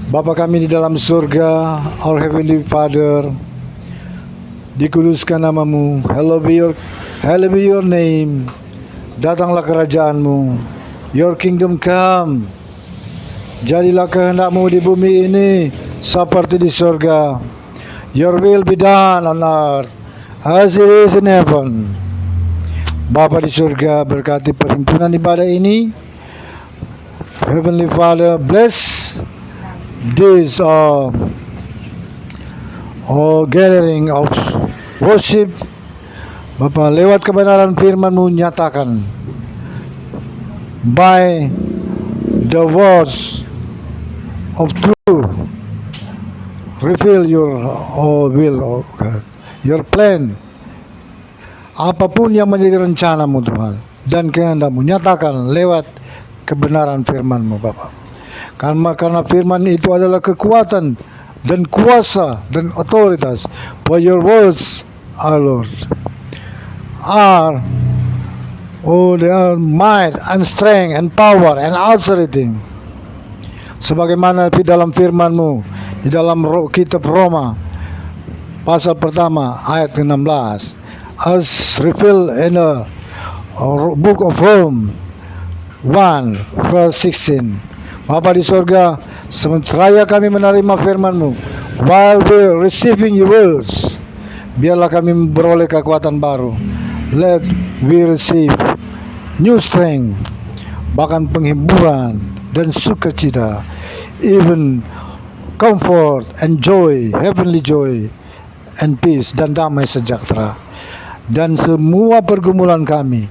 Bapa kami di dalam surga, our Heavenly Father, dikuduskan namamu, hallowed be your name, datanglah kerajaanmu, your kingdom come, jadilah kehendakmu di bumi ini seperti di surga, your will be done on earth as it is in heaven. Bapa di surga, berkati perhimpunan ibadah ini. Heavenly Father, bless this gathering of worship. Bapa, lewat kebenaran firman-Mu nyatakan by the words of truth, reveal your will, oh God, your plan. Apapun yang menjadi rencana-Mu Tuhan dan kehendak-Mu, nyatakan lewat kebenaran firman-Mu Bapa. Karena firman itu adalah kekuatan dan kuasa dan otoritas. For your words, our Lord, they are might and strength and power and authority. Sebagaimana di dalam firman-Mu, di dalam kitab Roma pasal pertama ayat ke-16, as revealed in the book of Rome 1 verse 16. Bapa di surga, sementara kami menerima firman-Mu, while we receiving your words, biarlah kami beroleh kekuatan baru. Let we receive new strength, bahkan penghiburan dan sukacita, even comfort and joy, heavenly joy and peace, dan damai sejahtera. Dan semua pergumulan kami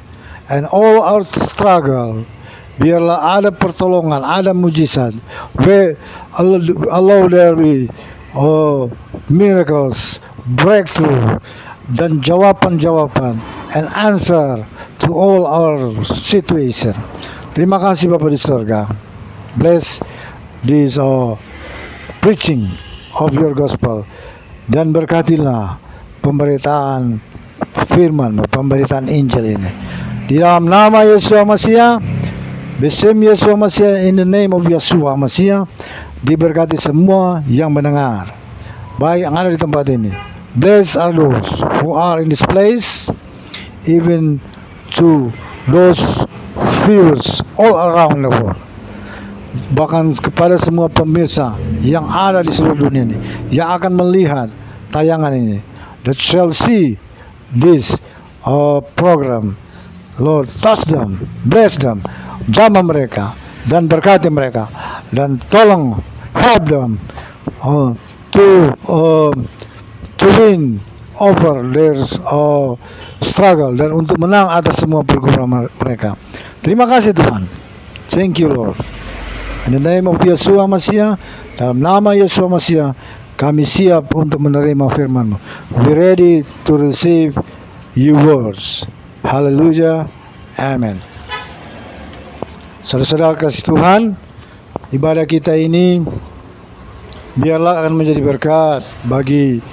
and all our struggle, biarlah ada pertolongan, ada mujizat. We allow there be miracles, breakthrough, dan jawaban-jawaban and answer to all our situation. Terima kasih Bapa di surga. Bless this preaching of your gospel, dan berkatilah pemberitaan firman, pemberitaan Injil ini. Di dalam nama Yesus Masiah, Besim Yeshua Mashiach, in the name of Yeshua Mashiach, diberkati semua yang mendengar, baik yang ada di tempat ini. Bless are those who are in this place, even to those viewers all around the world. Bahkan kepada semua pemirsa yang ada di seluruh dunia ini, yang akan melihat tayangan ini, that shall see this program. Lord, touch them, bless them, jamah mereka, dan berkati mereka, dan tolong help them to win over their struggle, dan untuk menang atas semua pergumulan mereka. Terima kasih Tuhan. Thank you Lord. In the name of Yeshua Mashiach, dalam nama Yeshua Mashiach, kami siap untuk menerima firman-Mu. We ready to receive your words. Haleluya, amen. Saudara-saudara kasih Tuhan, ibadah kita ini biarlah akan menjadi berkat bagi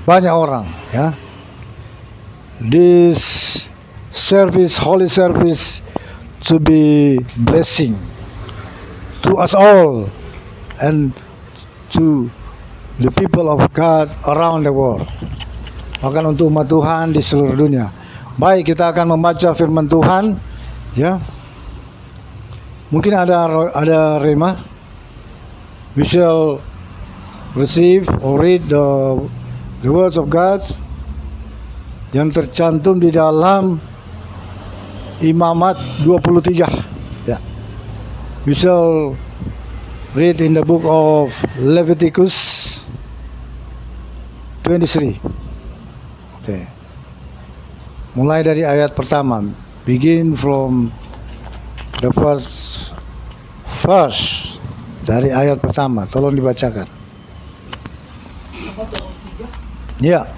banyak orang, ya. This service, holy service, to be blessing to us all and to the people of God around the world. Bahkan untuk umat Tuhan di seluruh dunia. Baik, kita akan membaca firman Tuhan, ya. Mungkin ada rema. We shall receive or read the words of God yang tercantum di dalam Imamat 23. Ya. We shall read in the book of Leviticus 23. Okay. Mulai dari ayat pertama, begin from the first verse, dari ayat pertama. Tolong dibacakan. Ya.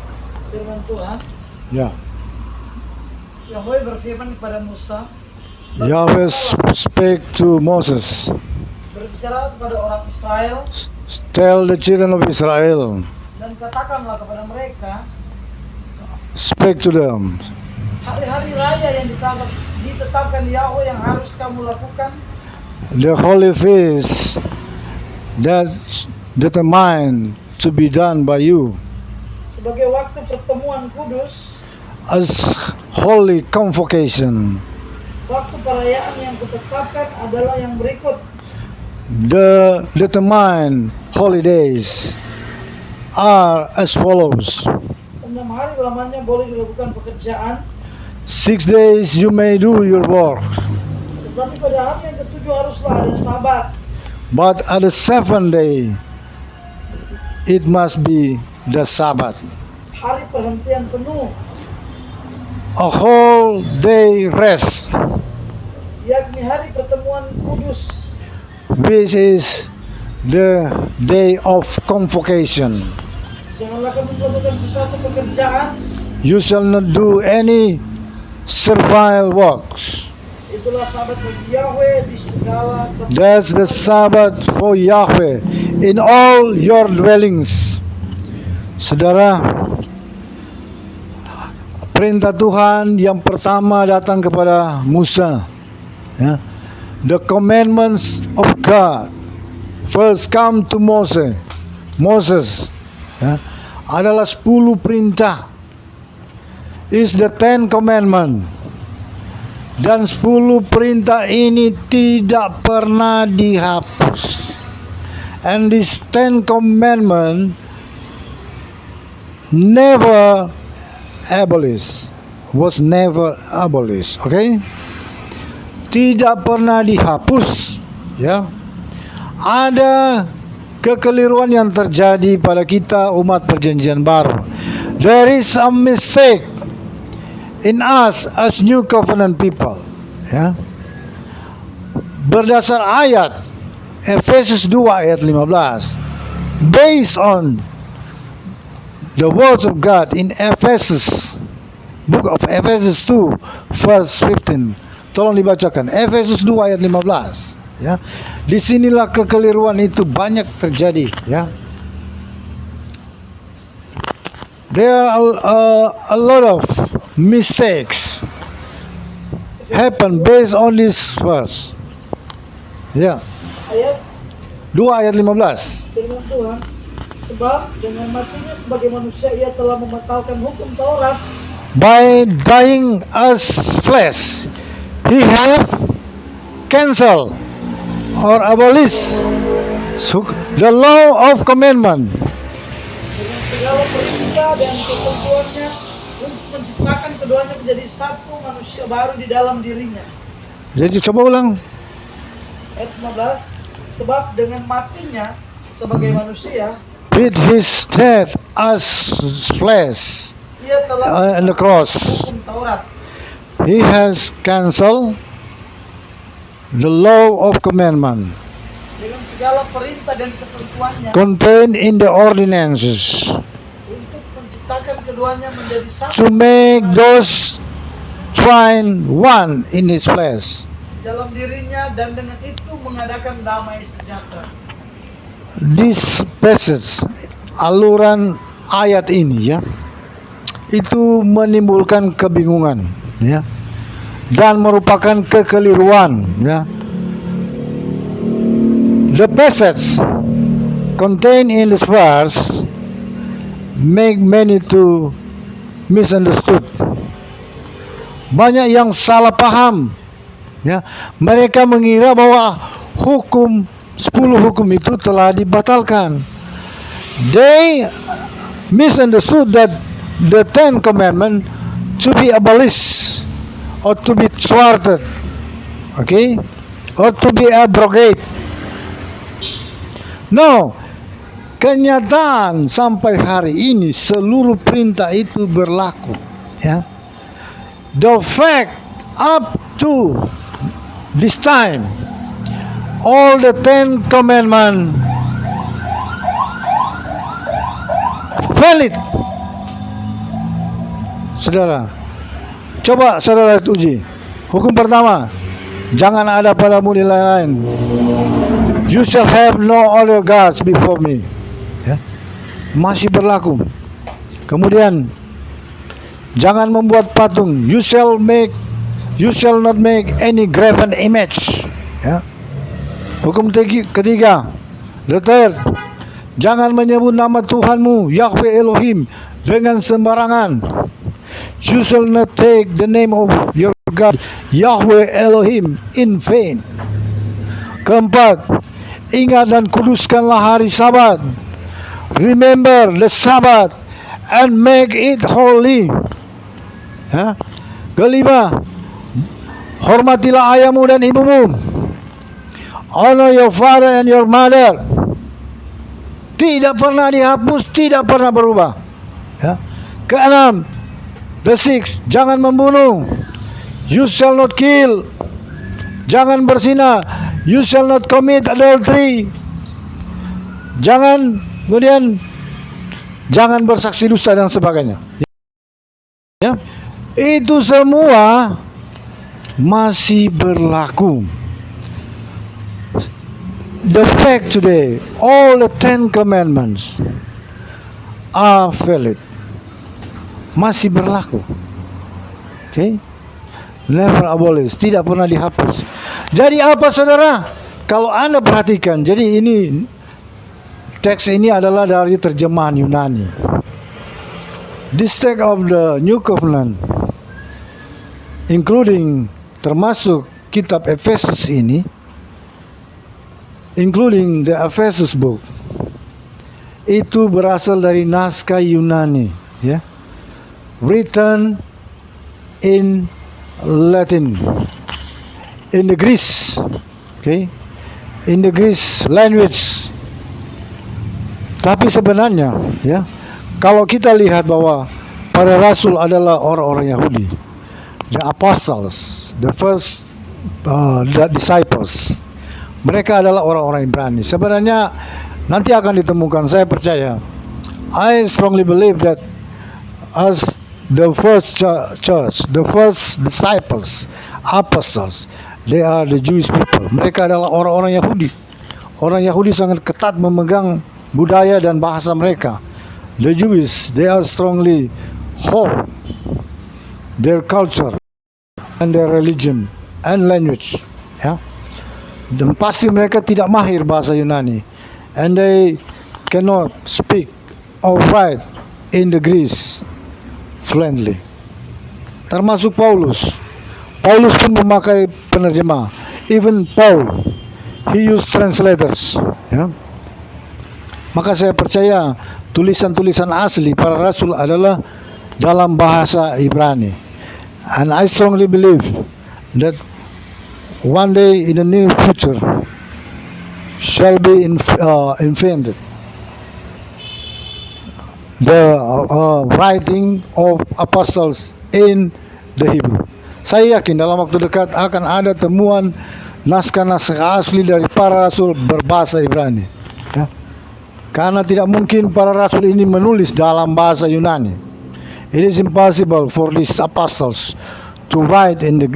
Firman Tuhan. Ya. Yahweh berfirman kepada Musa. Yahweh spake to Moses. Berbicara kepada orang Israel. Tell the children of Israel. Dan katakanlah kepada mereka. Speak to them. Hari-hari raya yang ditetapkan Yahweh yang harus kamu lakukan. The holy feast that's determined to be done by you sebagai waktu pertemuan kudus, as holy convocation. waktu perayaan yang kutetapkan adalah yang berikut. The determined holidays are as follows. 6 hari lamanya boleh dilakukan pekerjaan, 6 days you may do your work, tetapi pada hari yang ketujuh haruslah ada sabat. but at the 7th day it must be the Sabbath, Hari perhentian penuh, a whole day rest, yakni hari pertemuan kudus, which is the day of convocation. janganlah kamu melakukan sesuatu pekerjaan. You shall not do any servile works. Itulah sabat bagi Yahweh di segala tempat. That's the Sabbath for Yahweh in all your dwellings. Saudara, perintah Tuhan yang pertama datang kepada Musa, ya. The commandments of God first come to Moses, ya, adalah 10 perintah. Is the 10 commandment. Dan 10 perintah ini tidak pernah dihapus. And this 10 commandment never abolished. Was never abolished. Okay? Tidak pernah dihapus. Ya. Ada kekeliruan yang terjadi pada kita umat perjanjian baru. There is a mistake in us as new covenant people, ya. Berdasar ayat Efesus 2 ayat 15, based on the words of God in book of Efesus 2 verse 15. Tolong dibacakan Efesus 2 ayat 15, ya. Disinilah kekeliruan itu banyak terjadi, ya. There are a lot of mistakes happen based on this verse. Ya, Ayat 2 ayat 15. firman Tuhan, sebab dengan matinya sebagai manusia ia telah membatalkan hukum Taurat. By dying as flesh, he have cancelled or abolished the law of commandment. Dengan segala perintah dan ketentuannya untuk menciptakan keduanya menjadi satu manusia baru di dalam dirinya. Jadi coba ulang. Ayat 15, sebab dengan matinya sebagai manusia With his death as flesh ia telah on the cross, hukum Taurat. he has cancelled the law of commandment Dengan segala perintah dan ketentuannya contained in the ordinances, untuk menciptakan keduanya menjadi satu to make those twine one in his flesh. dalam dirinya, dan dengan itu mengadakan damai sejahtera. This passage, aluran ayat ini, ya, itu menimbulkan kebingungan, ya, dan merupakan kekeliruan, ya. The passage contained in this verse make many to misunderstood. Banyak yang salah paham, ya. Mereka mengira bahwa 10 hukum itu telah dibatalkan. They misunderstood that the 10 commandments to be abolished or to be thwarted, okay, or to be abrogated. No, kenyataan sampai hari ini seluruh perintah itu berlaku, ya. The fact up to this time, all the 10 commandments valid. Saudara, coba saudara uji. Hukum pertama, jangan ada padamu nilai lain. You shall have no other gods before me. Ya, masih berlaku. Kemudian, jangan membuat patung. You shall not make any graven image. Ya. Hukum ketiga, The third, jangan menyebut nama Tuhanmu Yahweh Elohim dengan sembarangan. You shall not take the name of your God Yahweh Elohim in vain. Keempat, ingat dan kuduskanlah hari Sabat. Remember the Sabbath and make it holy. Ya. Kelima, hormatilah ayahmu dan ibumu. Honor your father and your mother. Tidak pernah dihapus, tidak pernah berubah. Ya. Keenam, the sixth, jangan membunuh. You shall not kill. Jangan berzina. You shall not commit adultery. Kemudian jangan bersaksi dusta dan sebagainya. Ya. Itu semua masih berlaku. The fact today, all the 10 commandments are valid. Masih berlaku. Okay? Never abolished, tidak pernah dihapus. Jadi apa saudara? Kalau Anda perhatikan, jadi ini teks ini adalah dari terjemahan Yunani. This text of the New Covenant, including termasuk kitab Efesus ini, including the Ephesus book, itu berasal dari naskah Yunani, ya, written in Latin, in the Greece, okay, in the Greece language. Tapi sebenarnya, ya, kalau kita lihat bahwa para rasul adalah orang-orang Yahudi, the apostles, the first the disciples, mereka adalah orang-orang Ibrani. Sebenarnya nanti akan ditemukan, saya percaya, I strongly believe that as the first church, the first disciples, apostles, they are the Jewish people. Mereka adalah orang-orang Yahudi. Orang Yahudi sangat ketat memegang budaya dan bahasa mereka. The Jews, they are strongly hold their culture and their religion and language. Ya. Dan pasti mereka tidak mahir bahasa Yunani, and they cannot speak or write in the Greece fluently. Termasuk Paulus. Paulus pun memakai penerjemah. Even Paul, he used translators. Ya. Maka saya percaya tulisan-tulisan asli para rasul adalah dalam bahasa Ibrani. And I strongly believe that one day in the near future shall be invented the writing of apostles in the Hebrew. Saya yakin dalam waktu dekat akan ada temuan naskah-naskah asli dari para rasul berbahasa Ibrani. Ya. Karena tidak mungkin para rasul ini menulis dalam bahasa Yunani. It is impossible for these apostles to write in the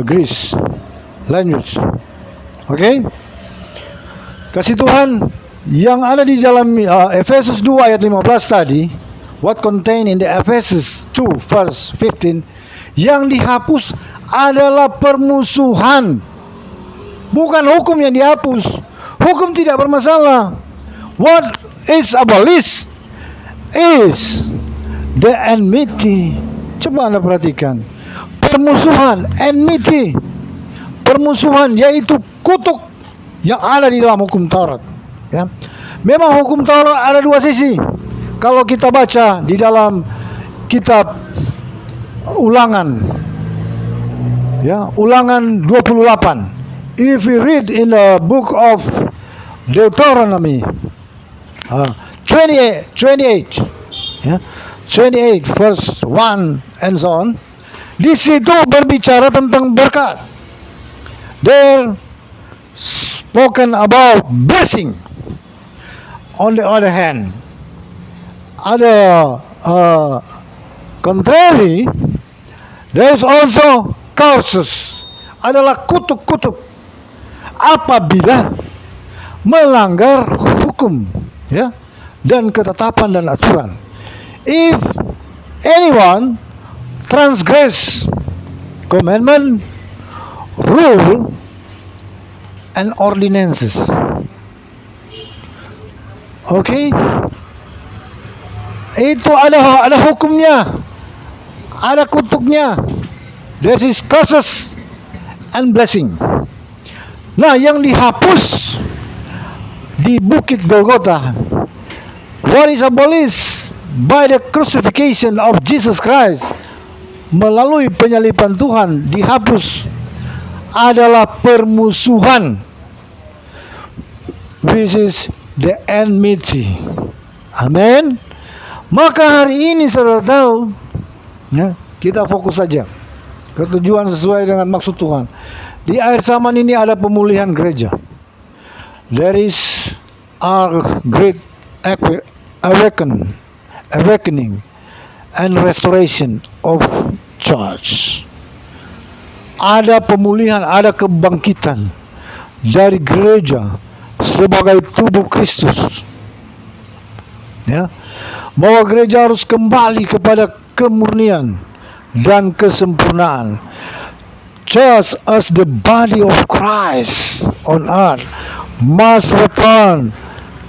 Greece language. Okay? Kasih Tuhan yang ada di dalam Efesus 2 ayat 15 tadi, what contained in the Efesus 2 verse 15, yang dihapus adalah permusuhan, bukan hukum yang dihapus. Hukum tidak bermasalah. What is abolished is the enmity. Coba Anda perhatikan, permusuhan, enmity, permusuhan, yaitu kutuk yang ada di dalam hukum Taurat. Ya. Memang hukum Taurat ada dua sisi. Kalau kita baca di dalam kitab Ulangan, ya, Ulangan 28. If we read in the book of Deuteronomy 28, ya, 28 verse 1 and so on, di situ berbicara tentang berkat. There spoken about blessing. On the other hand, ada contrary, there is also curses, adalah kutuk-kutuk apabila melanggar hukum, ya, dan ketetapan dan aturan. If anyone transgress commandment, rule, and ordinances, Okay? Itu ada hukumnya, ada kutuknya. There is curses and blessing. Nah, yang dihapus di Bukit Golgota, what is abolished by the crucifixion of Jesus Christ, melalui penyaliban Tuhan dihapus, adalah permusuhan, which is the enmity. Amin. Maka hari ini saudara tahu, ya, kita fokus saja ke tujuan sesuai dengan maksud Tuhan. Di akhir zaman ini ada pemulihan gereja. There is a great awakening and restoration of church. Ada pemulihan, ada kebangkitan dari gereja sebagai tubuh Kristus. Ya, bahwa gereja harus kembali kepada kemurnian dan kesempurnaan. Just as the body of Christ on earth must return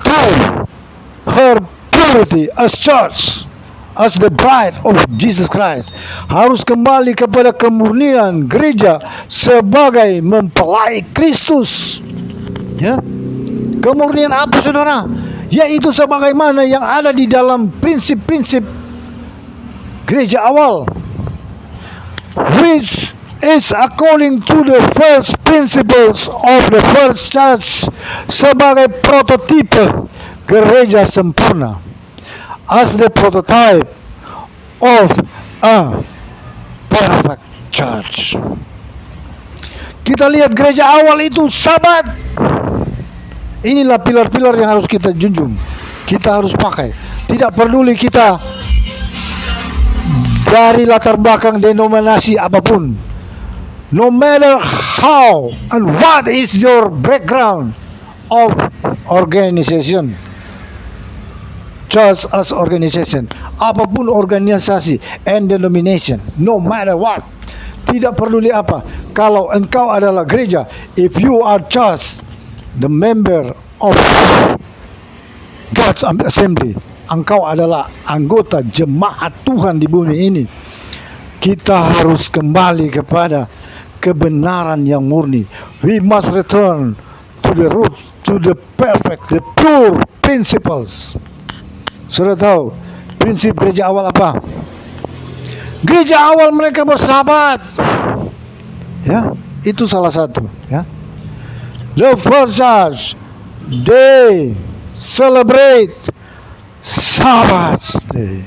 to her purity as church, as the bride of Jesus Christ, harus kembali kepada kemurnian gereja sebagai mempelai Kristus. Ya, kemurnian apa saudara? Yaitu sebagaimana yang ada di dalam prinsip-prinsip gereja awal, which is according to the first principles of the first church, sebagai prototipe gereja sempurna, as the prototype of a perfect church. Kita lihat gereja awal itu Sabat. Inilah pilar-pilar yang harus kita junjung, kita harus pakai. Tidak peduli kita dari latar belakang denominasi apapun, no matter how and what is your background of organization, just as organization, apapun organisasi and denomination, no matter what, tidak peduli apa, kalau engkau adalah gereja, if you are just the member of God's assembly, engkau adalah anggota jemaat Tuhan di bumi ini. Kita harus kembali kepada kebenaran yang murni. We must return to the root, to the perfect, the pure principles. Sudah tahu prinsip gereja awal apa? Gereja awal mereka bersahabat. Ya, itu salah satu. Ya, the first church, they celebrate Sabbath day.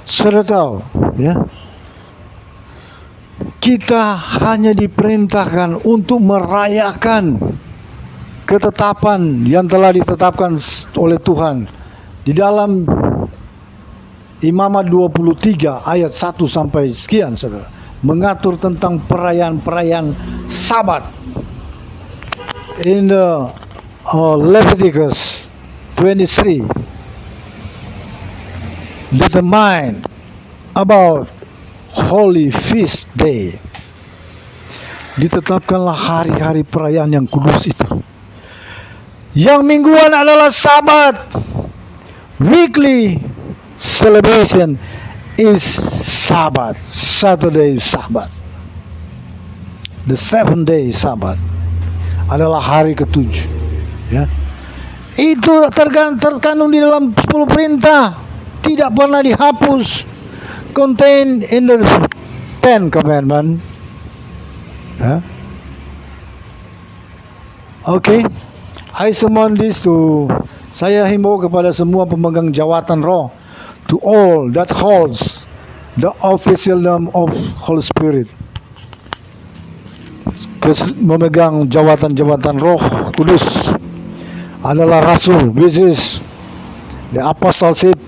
Sudah tahu, ya? Kita hanya diperintahkan untuk merayakan ketetapan yang telah ditetapkan oleh Tuhan di dalam Imamat 23 ayat 1 sampai sekian, saudara, mengatur tentang perayaan-perayaan Sabat. In the Leviticus 23 determine about Holy Feast Day. Ditetapkanlah hari-hari perayaan yang kudus itu. Yang mingguan adalah Sabat. Weekly celebration is Sabat. Saturday Sabat. The 7-day Sabat adalah hari ketujuh. Ya, itu terkandung di dalam 10 perintah, tidak pernah dihapus, contained in the 10 commandment. Ya, okay. I summon this to, saya himbau kepada semua pemegang jawatan roh, to all that holds the official name of Holy Spirit, memegang jawatan-jawatan roh kudus, adalah rasul, which is the apostleship,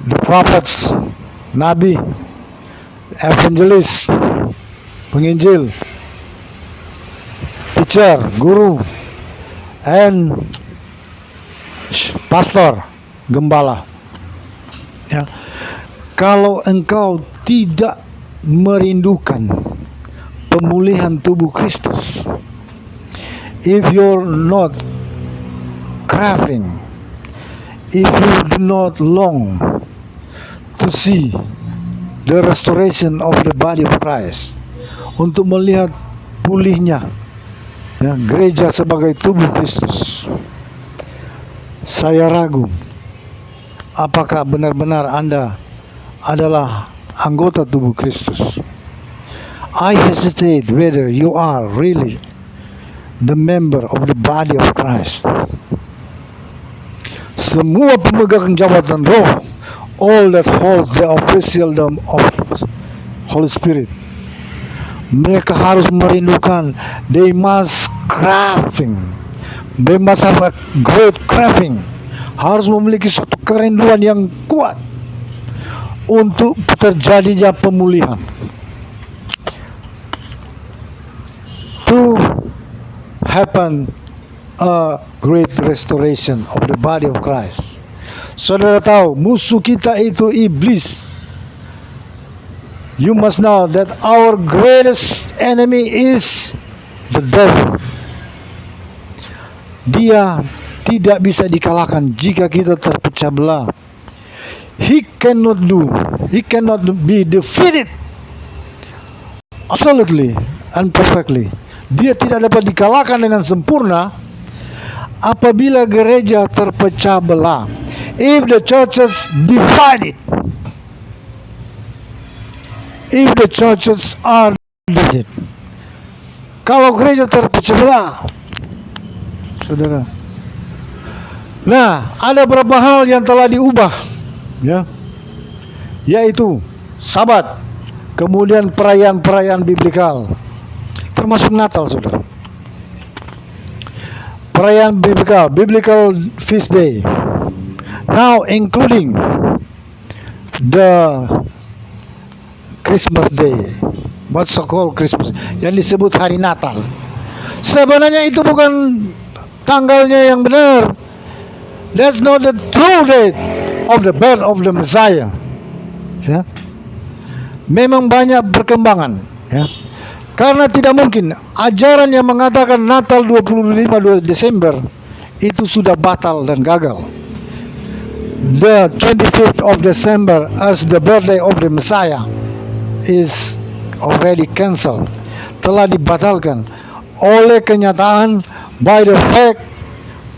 the prophets, nabi, evangelist, penginjil, teacher, guru, and pastor, gembala. Ya, kalau engkau tidak merindukan pemulihan tubuh Kristus, if you're not craving, if you do not long to see the restoration of the body of Christ, untuk melihat pulihnya ya, gereja sebagai tubuh Kristus, saya ragu apakah benar-benar Anda adalah anggota tubuh Kristus. I hesitate whether you are really the member of the body of Christ. Semua pemegang jabatan roh, all that holds the officialdom of Holy Spirit, mereka harus merindukan, they must craving, they must have a great craving, harus memiliki suatu kerinduan yang kuat untuk terjadinya pemulihan, to happen a great restoration of the body of Christ. Saudara tahu musuh kita itu iblis. You must know that our greatest enemy is the devil. Dia tidak bisa dikalahkan jika kita terpecah belah. He cannot be defeated absolutely and perfectly. Dia tidak dapat dikalahkan dengan sempurna apabila gereja terpecah belah. If the churches divided, if the churches are divided, kalau gereja terpecah belah, saudara. Nah, ada beberapa hal yang telah diubah, ya, yaitu Sabat, kemudian perayaan-perayaan biblikal, termasuk Natal, saudara. Perayaan biblical feast day, now including the Christmas day, what's so called Christmas, yang disebut hari Natal. Sebenarnya itu bukan tanggalnya yang benar. That's not the true date of the birth of the Messiah. Ya. Memang banyak perkembangan, ya. Karena tidak mungkin ajaran yang mengatakan Natal 25 Desember itu sudah batal dan gagal. The 25th of December as the birthday of the Messiah is already cancelled, telah dibatalkan oleh kenyataan, by the fact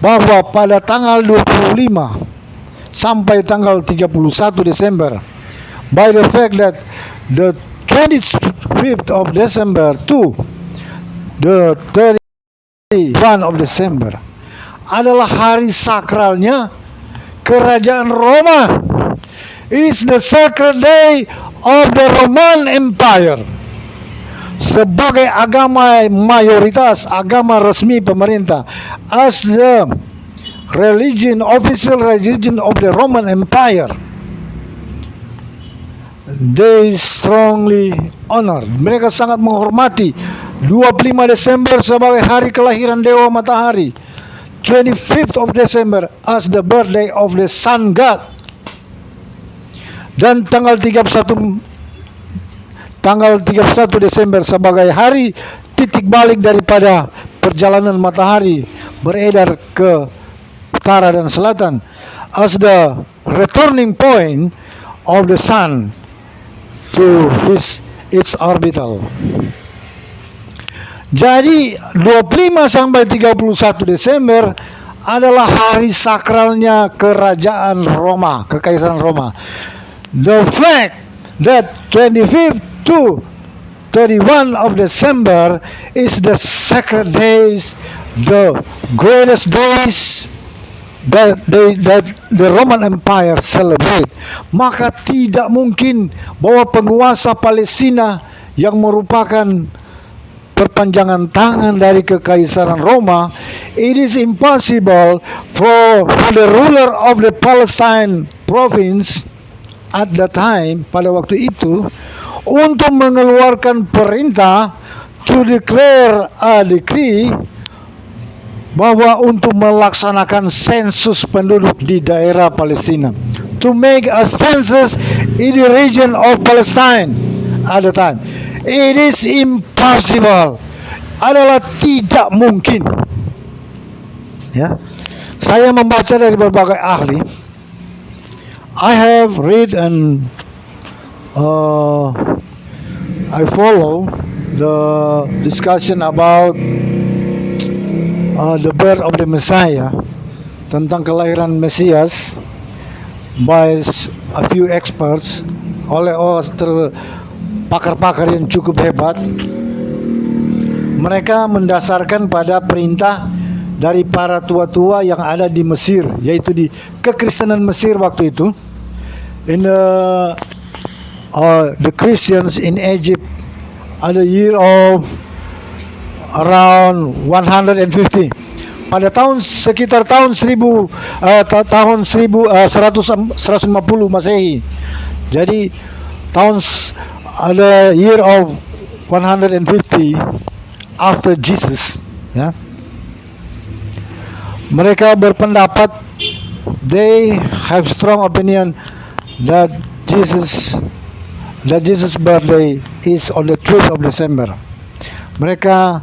bahwa pada tanggal 25 sampai tanggal 31 Desember, by the fact that the 25th of December to the 31 of December adalah hari sakralnya kerajaan Roma. It's the sacred day of the Roman Empire. Sebagai agama mayoritas, agama resmi pemerintah, as the official religion of the Roman Empire, they strongly honor, mereka sangat menghormati 25 Desember sebagai hari kelahiran Dewa Matahari, 25th of December as the birthday of the Sun God, dan tanggal 31 Desember sebagai hari titik balik daripada perjalanan matahari beredar ke utara dan selatan, as the returning point of the sun to its orbital. Jadi 25 sampai 31 Desember adalah hari sakralnya kerajaan Roma, kekaisaran Roma. The fact that 25th to 31 of December is the sacred days, the greatest days that the Roman Empire celebrate, maka tidak mungkin bahwa penguasa Palestina yang merupakan perpanjangan tangan dari kekaisaran Roma, it is impossible for the ruler of the Palestine province at that time, pada waktu itu, untuk mengeluarkan perintah to declare a decree bahwa untuk melaksanakan sensus penduduk di daerah Palestina, to make a census in the region of Palestine at the time. It is impossible, adalah tidak mungkin, ya. Saya membaca dari berbagai ahli. I have read and I follow the discussion about the birth of the Messiah, tentang kelahiran Mesias, by a few experts, oleh pakar-pakar yang cukup hebat. Mereka mendasarkan pada perintah dari para tua-tua yang ada di Mesir, yaitu di kekristenan Mesir waktu itu. In the Christians in Egypt at the year of around 150. Pada sekitar tahun 150 Masehi. Jadi the year of 150 after Jesus, ya. Mereka berpendapat, they have strong opinion that Jesus birthday is on the 12th of December. Mereka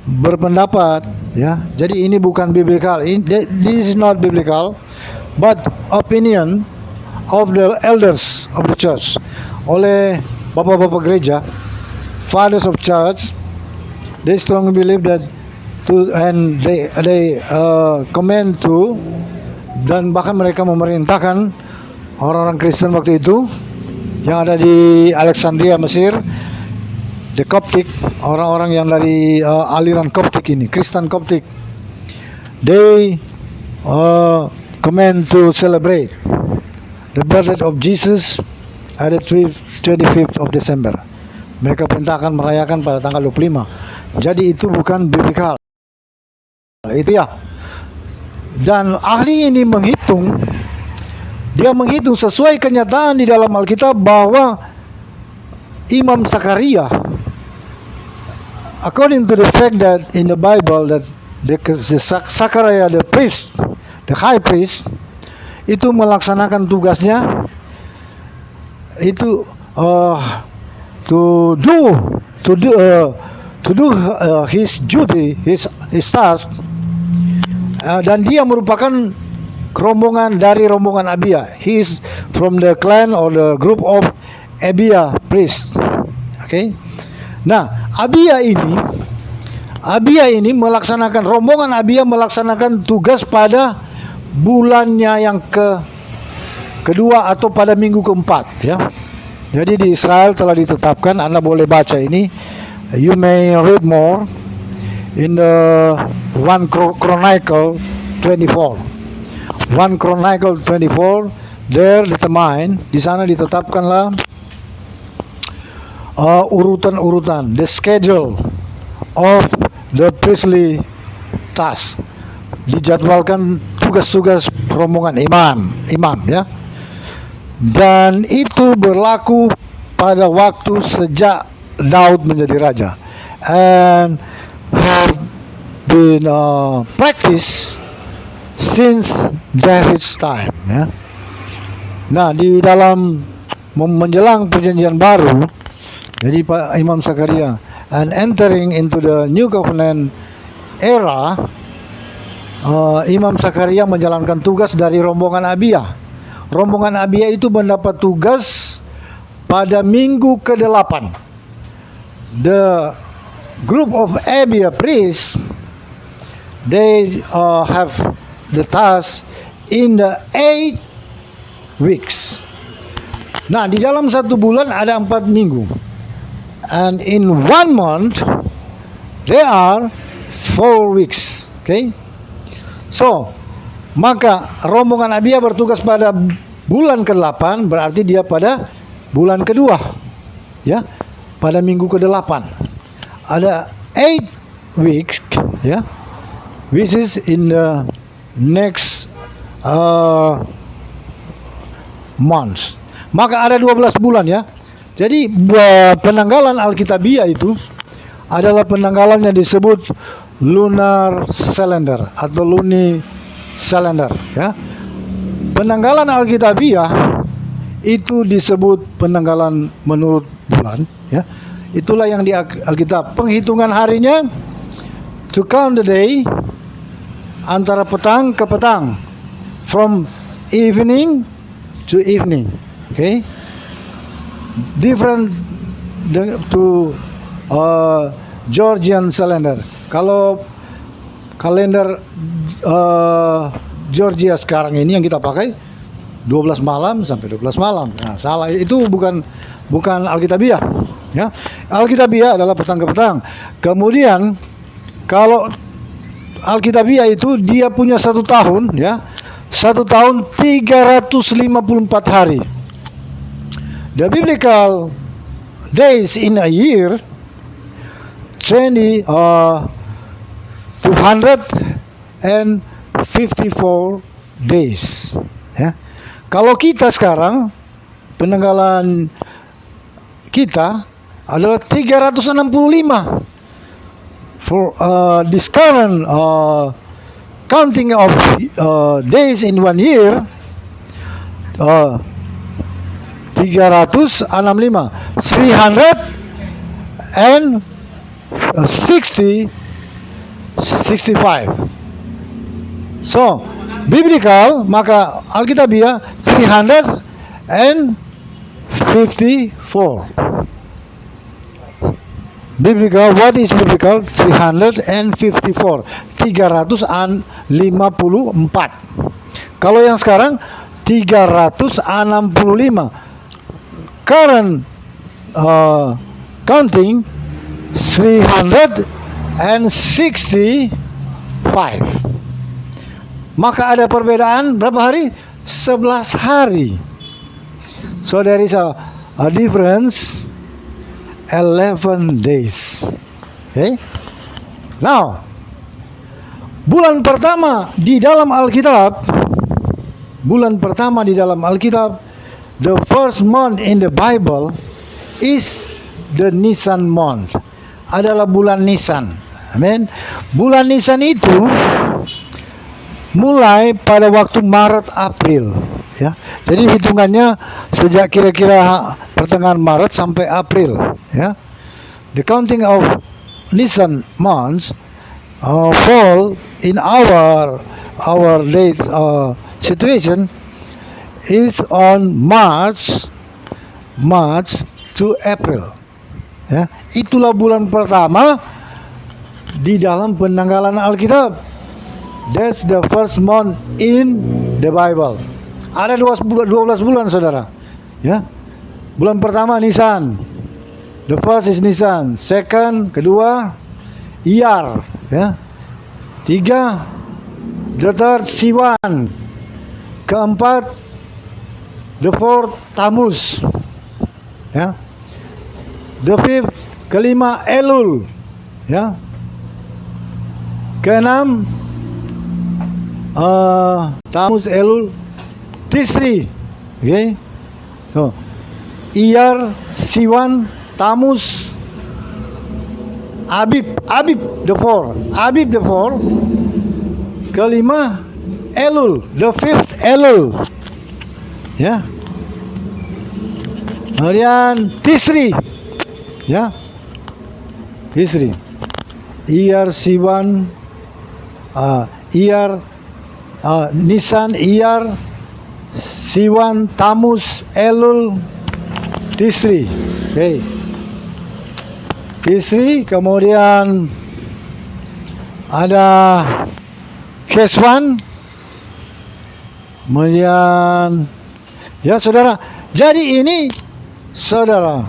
berpendapat, ya. Jadi ini bukan biblical. This is not biblical, but opinion of the elders of the church, oleh bapak-bapak gereja, fathers of church. They strongly believe that and they comment to, dan bahkan mereka memerintahkan orang-orang Kristen waktu itu yang ada di Alexandria, Mesir, the Coptic, orang-orang yang dari aliran Coptic ini, Kristen Coptic, they comment to celebrate the birthday of Jesus at the 25th of December. Mereka perintahkan merayakan pada tanggal 25. Jadi itu bukan biblical. Itu ya. Dan ahli ini menghitung sesuai kenyataan di dalam Alkitab bahwa Imam Zakaria, according to the fact that in the Bible that Zakaria the priest, the high priest, itu melaksanakan tugasnya itu to do his duty, his task, dan dia merupakan dari rombongan Abia. He is from the clan or the group of Abia priest. Okay. Nah, Abia ini melaksanakan, rombongan Abia melaksanakan tugas pada bulannya yang kedua atau pada minggu keempat, ya. Jadi di Israel telah ditetapkan, Anda boleh baca ini. You may read more in the 1 Chronicle 24. 1 Chronicle 24, there determine, di sana ditetapkanlah urutan-urutan, the schedule of the priestly task. Dijadwalkan tugas-tugas rombongan imam, ya. Dan itu berlaku pada waktu sejak Daud menjadi raja, and have been practiced since David's time, ya. Nah, di dalam menjelang perjanjian baru, jadi Pak Imam Zakaria, and entering into the New Covenant era, Imam Zakaria menjalankan tugas dari rombongan Abia. Rombongan Abia itu mendapat tugas pada minggu ke-8. The group of Abia priests, they have the task in the 8 weeks. Nah, di dalam satu bulan ada 4 minggu. And in 1 month, there are 4 weeks. Okay? So, maka rombongan Abia bertugas pada bulan ke-8, berarti dia pada bulan kedua, ya, pada minggu ke-8. Ada 8 weeks, ya, which is in the next months. Maka ada 12 bulan, ya. Jadi penanggalan Alkitabiah itu adalah penanggalan yang disebut lunar calendar atau luni calendar, ya. Penanggalan Alkitabiah itu disebut penanggalan menurut bulan, ya. Itulah yang di Alkitab. Penghitungan harinya, to count the day, antara petang ke petang, from evening to evening. Okay, different to Georgian calendar. Kalau kalender Georgia sekarang ini yang kita pakai 12 malam sampai 12 malam. Nah, salah, itu bukan Alkitabiah, ya. Alkitabiah adalah petang ke petang. Kemudian kalau Alkitabiah itu dia punya 1 tahun, ya. 1 tahun 354 hari. The biblical days in a year 254 days, ya. Kalau kita sekarang penanggalan kita adalah 365 for this current counting of days in 1 year. 365 365. So biblical, maka Alkitabiah 354. Biblical, what is biblical? 354. 354. Kalau yang sekarang 365. Current counting 365. Maka ada perbedaan berapa hari? 11 hari. So there is a difference 11 days. Okay? Now, bulan pertama di dalam Alkitab, the first month in the Bible is the Nisan month. Adalah bulan Nisan. Amen. Bulan Nisan itu mulai pada waktu Maret April, ya. Jadi hitungannya sejak kira-kira pertengahan Maret sampai April, ya. The counting of Nisan months fall in our date situation is on March to April, ya. Itulah bulan pertama di dalam penanggalan Alkitab. That's the first month in the Bible. Ada 12 bulan, saudara, ya. Bulan pertama Nisan, the first is Nisan. Second, kedua Iyar, ya. Tiga, the third Siwan. Keempat, the fourth Tammuz, ya. The fifth, kelima Elul, ya. Keenam Tammuz, Elul, Tisri. Okay. So, Iyar, Siwan, Tammuz, Abib the four. Kelima Elul, the fifth Elul. Ya. Kemudian Tisri. Ya. Tisri. Iyar, Siwan, Iyar, Nisan, Iyar, Siwan, Tammuz, Elul, Tisri. Okay. Tisri, kemudian ada Keswan, kemudian, ya saudara. Jadi ini saudara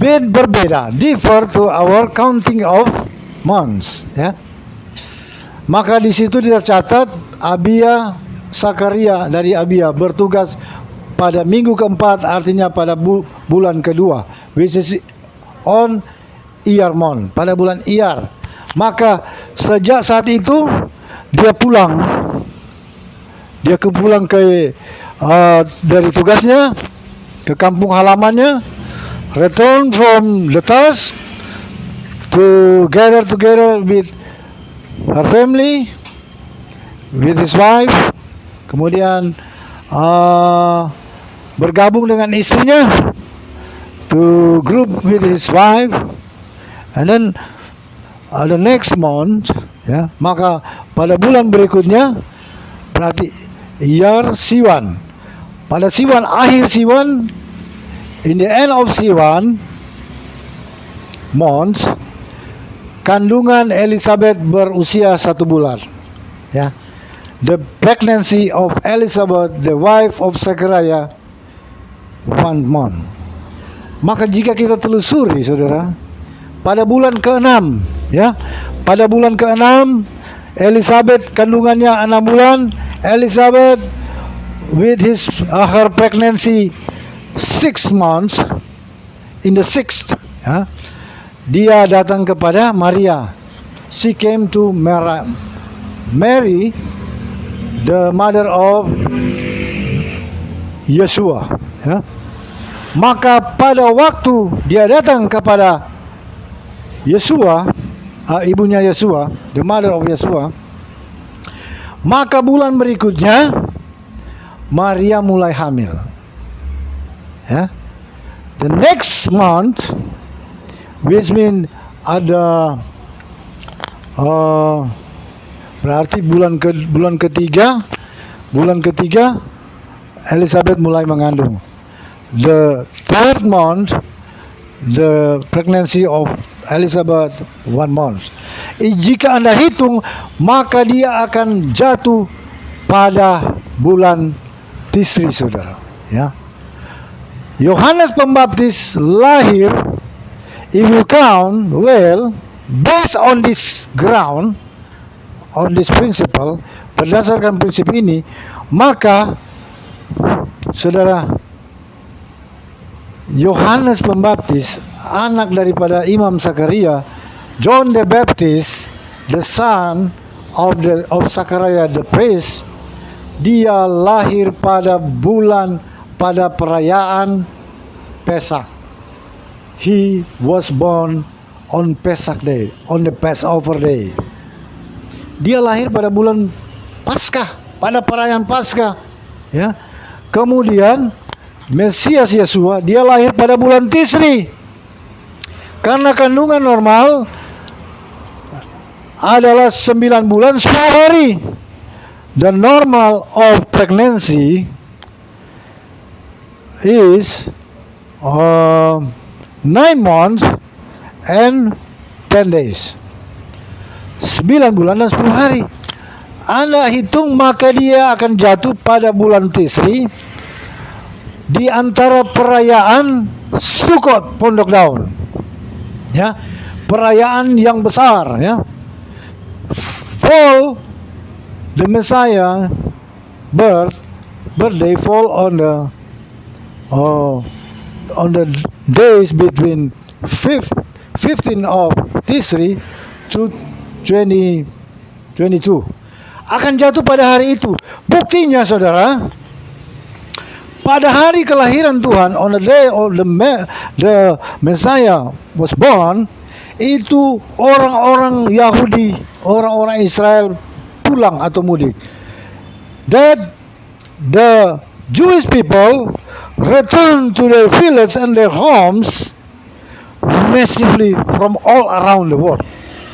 berbeda, differ to our counting of months, ya. Maka di situ tercatat Abia, Sakaria dari Abia bertugas pada minggu keempat, artinya pada bulan kedua, which is on Iyar month, pada bulan Iyar. Maka sejak saat itu dia pulang ke dari tugasnya ke kampung halamannya, return from the task to gather together with her family, with his wife, kemudian bergabung dengan istrinya, to group with his wife, and then the next month, ya, maka pada bulan berikutnya berarti Iyar Siwan. Pada Siwan, akhir Siwan, in the end of Siwan months, kandungan Elizabeth berusia 1 bulan. Ya, the pregnancy of Elizabeth, the wife of Zechariah, 1 month. Maka jika kita telusuri, saudara, pada bulan ke-6, ya, pada bulan ke-6 Elizabeth kandungannya 6 bulan. Elizabeth with her pregnancy 6 months, in the 6th, ya, dia datang kepada Maria. She came to Mary, the mother of Yeshua, ya. Maka pada waktu dia datang kepada Yeshua, ibunya Yeshua, the mother of Yeshua, maka bulan berikutnya Maria mulai hamil. Ya. The next month, which mean ada berarti bulan ketiga Elizabeth mulai mengandung. The third month, the pregnancy of Elizabeth 1 month. Jika Anda hitung, maka dia akan jatuh pada bulan Tisri, saudara. Ya. Yohanes Pembaptis lahir, if you count well, based on this ground, on this principle, berdasarkan prinsip ini, maka saudara, Yohanes Pembaptis, anak daripada Imam Zakaria, John the Baptist, the son of Zakaria the priest, dia lahir pada perayaan Pesach. He was born on Pesach day, on the Passover day. Dia lahir pada bulan Paskah, pada perayaan Paskah, ya. Kemudian Mesias Yeshua, dia lahir pada bulan Tisri. Karena kandungan normal adalah 9 bulan 10 hari. The normal of pregnancy is 9 months and 10 days. 9 bulan dan 10 hari. Anda hitung, maka dia akan jatuh pada bulan Tisri, di antara perayaan Sukot Pondok Daun. Ya, perayaan yang besar, ya. Fall, the Messiah birthday fall on the days between 15 of Tisri to 22. Akan jatuh pada hari itu. Buktinya, saudara, pada hari kelahiran Tuhan, on the day of the Messiah was born, itu orang-orang Yahudi, orang-orang Israel pulang atau mudik. That the Jewish people return to their villages and their homes massively from all around the world.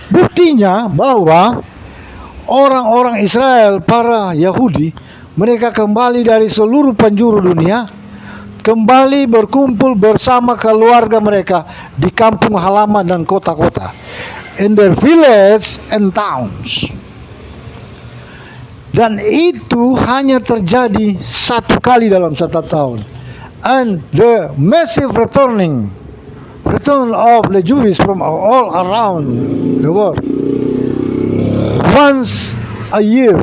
Buktinya bahwa orang-orang Israel, para Yahudi, mereka kembali dari seluruh penjuru dunia, kembali berkumpul bersama keluarga mereka di kampung halaman dan kota-kota, in their village and towns. Dan itu hanya terjadi 1 kali dalam 1 tahun. And the massive return of the Jews from all around the world, once a year,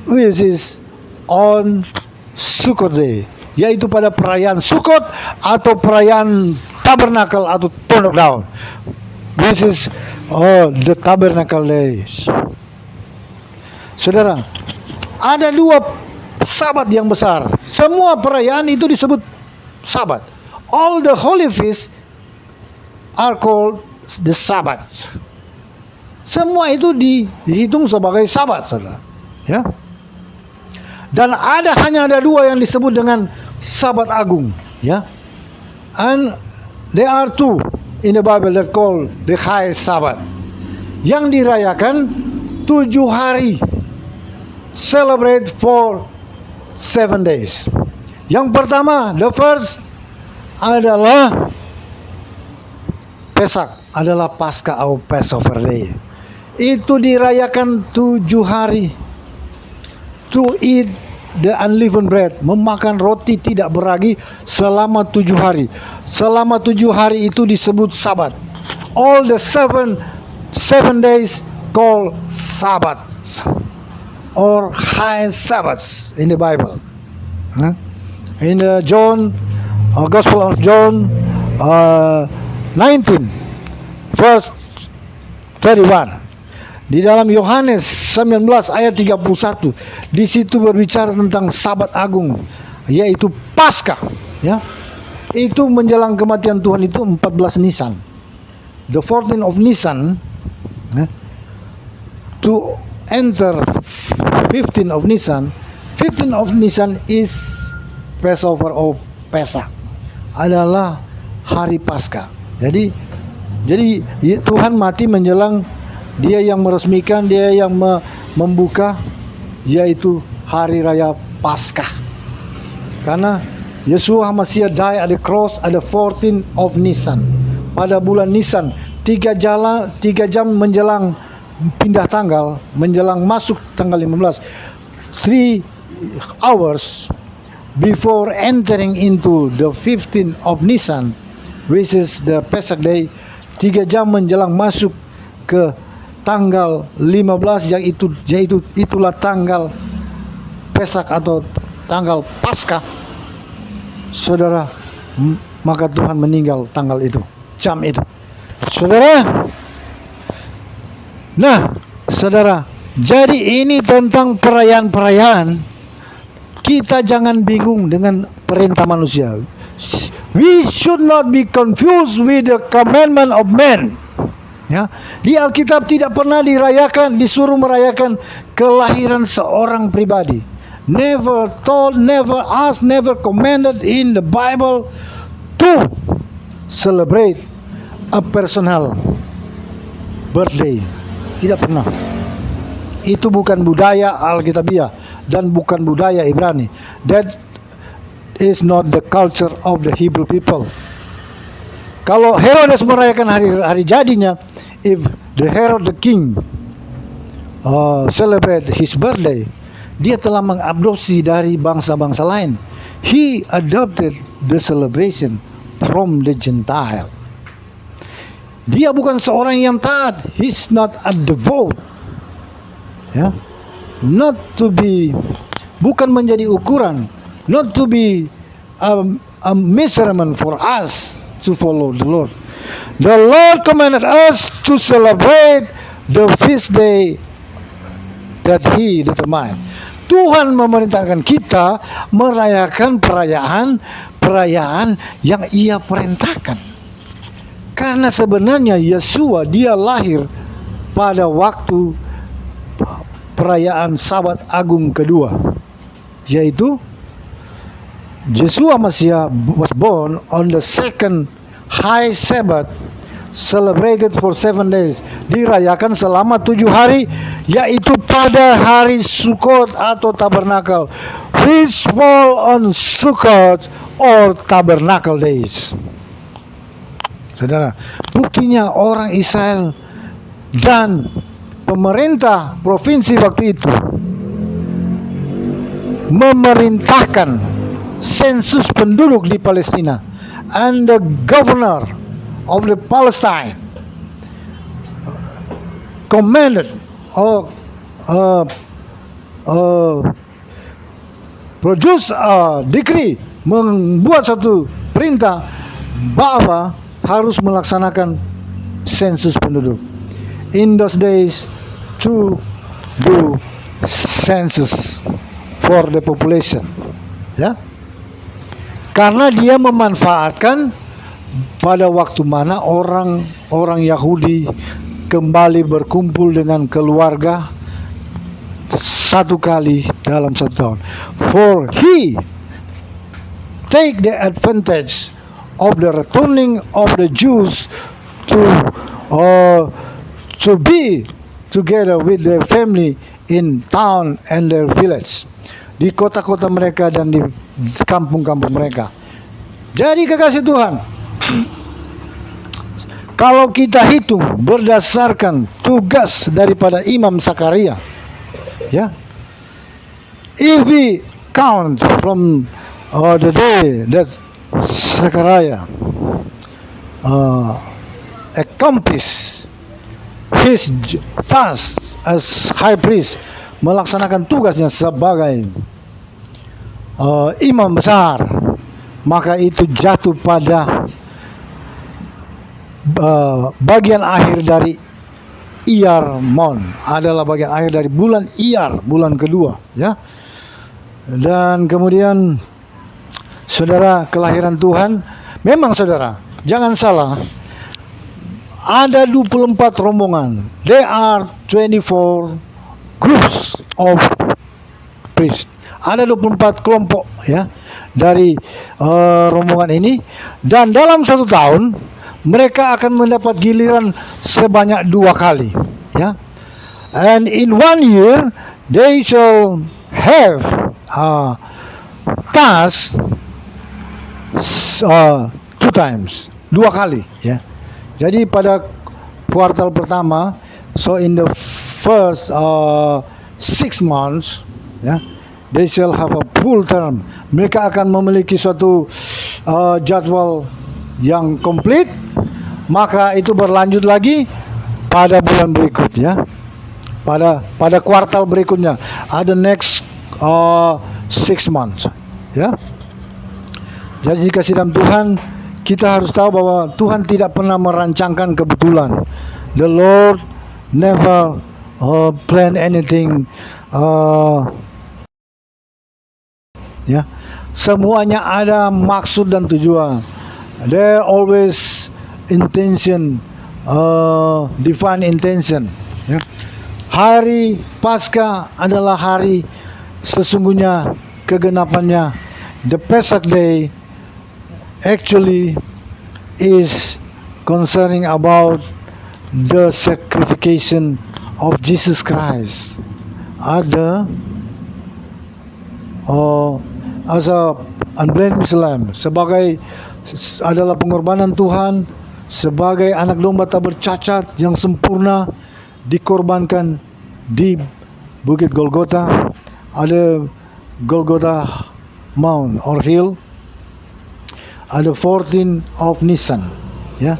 which is on Sukkot Day, yaitu pada perayaan Sukkot atau perayaan Tabernakel atau Pondok Daun. This is the Tabernacle Days. Saudara, ada 2 Sabat yang besar. Semua perayaan itu disebut Sabat. All the holy feasts are called the Sabbath. Semua itu dihitung sebagai Sabat, saudara. Ya. Dan hanya ada 2 yang disebut dengan Sabat Agung, ya. And there are 2 in the Bible that called the highest Sabbath, yang dirayakan 7 hari. Celebrate for 7 days. Yang pertama, the first adalah Pesak, adalah Paskah atau Passover Day. Itu dirayakan 7 hari. To eat the unleavened bread, memakan roti tidak beragi selama 7 hari. Selama 7 hari itu disebut Sabat. All the seven days called Sabbath or high Sabbaths in the Bible. In the Gospel of John 19 verse 31. Di dalam Yohanes 19 ayat 31, di situ berbicara tentang Sabat Agung, yaitu Paskah, ya. Itu menjelang kematian Tuhan itu 14 Nisan. The 14th of Nisan, to enter 15th of Nisan. 15th of Nisan is Passover or Pesach, adalah hari Paskah. Jadi Tuhan mati menjelang, Dia yang meresmikan, Dia yang membuka, yaitu hari raya Paskah. Karena Yeshua Mashiach died at the cross at the 14th of Nisan. Pada bulan Nisan, 3 jam menjelang pindah tanggal, menjelang masuk tanggal 15, 3 hours before entering into the 15th of Nisan, which is the Pesach Day, 3 jam menjelang masuk ke tanggal 15, itulah tanggal Pesak atau tanggal Paskah, saudara, maka Tuhan meninggal tanggal itu, jam itu, saudara. Nah, saudara, jadi ini tentang perayaan-perayaan. Kita jangan bingung dengan perintah manusia. We should not be confused with the commandment of man. Ya, di Alkitab tidak pernah disuruh merayakan kelahiran seorang pribadi. Never told, never asked, never commanded in the Bible to celebrate a personal birthday. Tidak pernah. Itu bukan budaya Alkitabiah dan bukan budaya Ibrani. That is not the culture of the Hebrew people. Kalau Herodes merayakan hari jadinya, if the Herod the king celebrate his birthday, dia telah mengadopsi dari bangsa-bangsa lain. He adopted the celebration from the Gentile. Dia bukan seorang yang taat. He's not a devout. Ya, not to be, bukan menjadi ukuran, not to be a measurement for us to follow the Lord. The Lord commanded us to celebrate the feast day that He determined. Tuhan memerintahkan kita merayakan perayaan yang Ia perintahkan. Karena sebenarnya Yeshua, Dia lahir pada waktu perayaan Sabat Agung kedua, yaitu Yeshua Mashiach was born on the second high Sabbath, celebrated for 7 days, dirayakan selama 7 hari, yaitu pada hari Sukkot atau Tabernakel, which fall on Sukkot or Tabernacle days. Saudara, buktinya orang Israel dan pemerintah provinsi waktu itu memerintahkan sensus penduduk di Palestina, and the governor of the Palestine commanded or produce a decree, membuat satu perintah bahwa harus melaksanakan sensus penduduk. In those days, to do census for the population, ya. Karena dia memanfaatkan pada waktu mana orang Yahudi kembali berkumpul dengan keluarga satu kali dalam 1 tahun. For he take the advantage of the returning of the Jews to be together with their family in town and their village. Di kota-kota mereka dan di kampung-kampung mereka. Jadi kekasih Tuhan, kalau kita hitung berdasarkan tugas daripada Imam Zakaria, ya, if we count from the day that Zakaria accomplish his task as high priest, melaksanakan tugasnya sebagai imam besar, maka itu jatuh pada bagian akhir dari Iyar Mon, adalah bagian akhir dari bulan Iyar, bulan kedua, ya. Dan kemudian saudara, kelahiran Tuhan, memang saudara, jangan salah, ada 24 rombongan. There are 24 groups of priests. Ada 24 kelompok, ya, dari rombongan ini, dan dalam satu tahun mereka akan mendapat giliran sebanyak 2 kali, ya. And in 1 year they shall have task 2 times, 2 kali, ya. Jadi pada kuartal pertama, so in the first 6 months, ya, they shall have a full term. Mereka akan memiliki suatu jadwal yang komplit. Maka itu berlanjut lagi pada bulan berikutnya, pada kuartal berikutnya, ada next 6 months, ya. Jadi kasih dalam Tuhan, kita harus tahu bahwa Tuhan tidak pernah merancangkan kebetulan. The Lord never plan anything, ya. Semuanya ada maksud dan tujuan. There always intention, divine intention, ya. Hari Paskah adalah hari sesungguhnya kegenapannya. The Pesach Day actually is concerning about the sacrification of Jesus Christ as a unblemished lamb, sebagai adalah pengorbanan Tuhan, sebagai anak domba tak bercacat yang sempurna, dikorbankan di Bukit Golgota. Ada Golgotha Mount or Hill, ada 14 of Nisan, ya.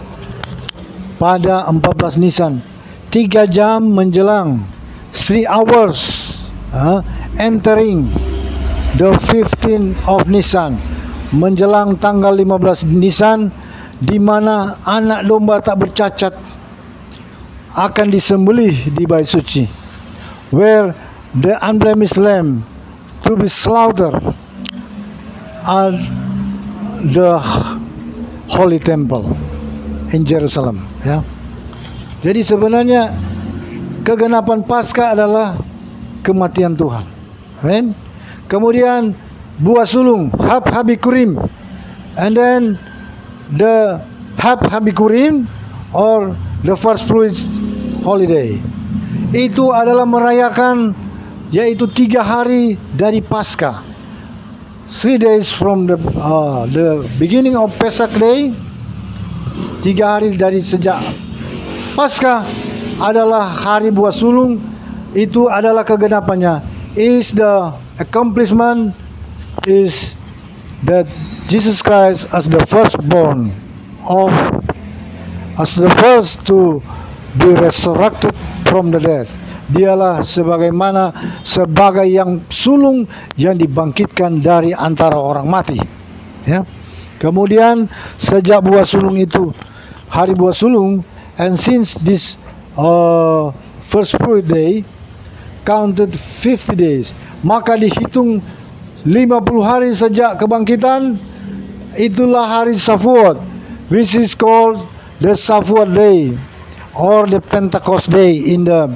Pada 14 Nisan, 3 jam menjelang, 3 hours entering the 15 of Nisan, menjelang tanggal 15 Nisan, di mana anak domba tak bercacat akan disembelih di bait suci, where the unblemished lamb to be slaughtered at the holy temple in Jerusalem, ya. Jadi sebenarnya kegenapan Paskah adalah kematian Tuhan, amen. Kemudian buah sulung, Hab Habikurim, and then the Hab Habikurim or the first fruits holiday, itu adalah merayakan, yaitu 3 hari dari Paskah, 3 days from the beginning of Pesach Day. 3 hari dari sejak Paskah adalah hari buah sulung. Itu adalah kegenapannya, is the accomplishment, is that Jesus Christ as the firstborn of, as the first to be resurrected from the dead. Dialah sebagai yang sulung yang dibangkitkan dari antara orang mati, ya. Kemudian sejak buah sulung itu, hari buah sulung, and since this first fruit day counted 50 days, maka dihitung 50 hari sejak kebangkitan. Itulah hari Shavuot, which is called the Shavuot Day or the Pentecost Day in the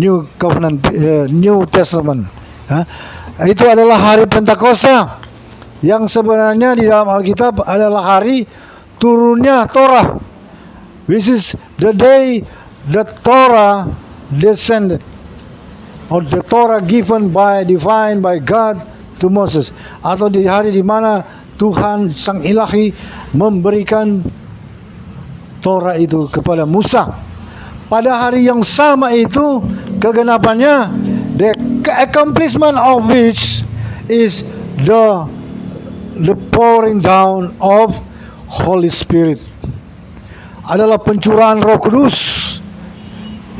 New Covenant, New Testament. Itu adalah hari Pentakosta, yang sebenarnya di dalam Alkitab adalah hari turunnya Torah, which is the day that Torah descended, or the Torah divine by God to Moses, atau di hari di mana Tuhan Sang Ilahi memberikan Torah itu kepada Musa. Pada hari yang sama itu kegenapannya, the accomplishment of which is the pouring down of Holy Spirit, adalah pencurahan Roh Kudus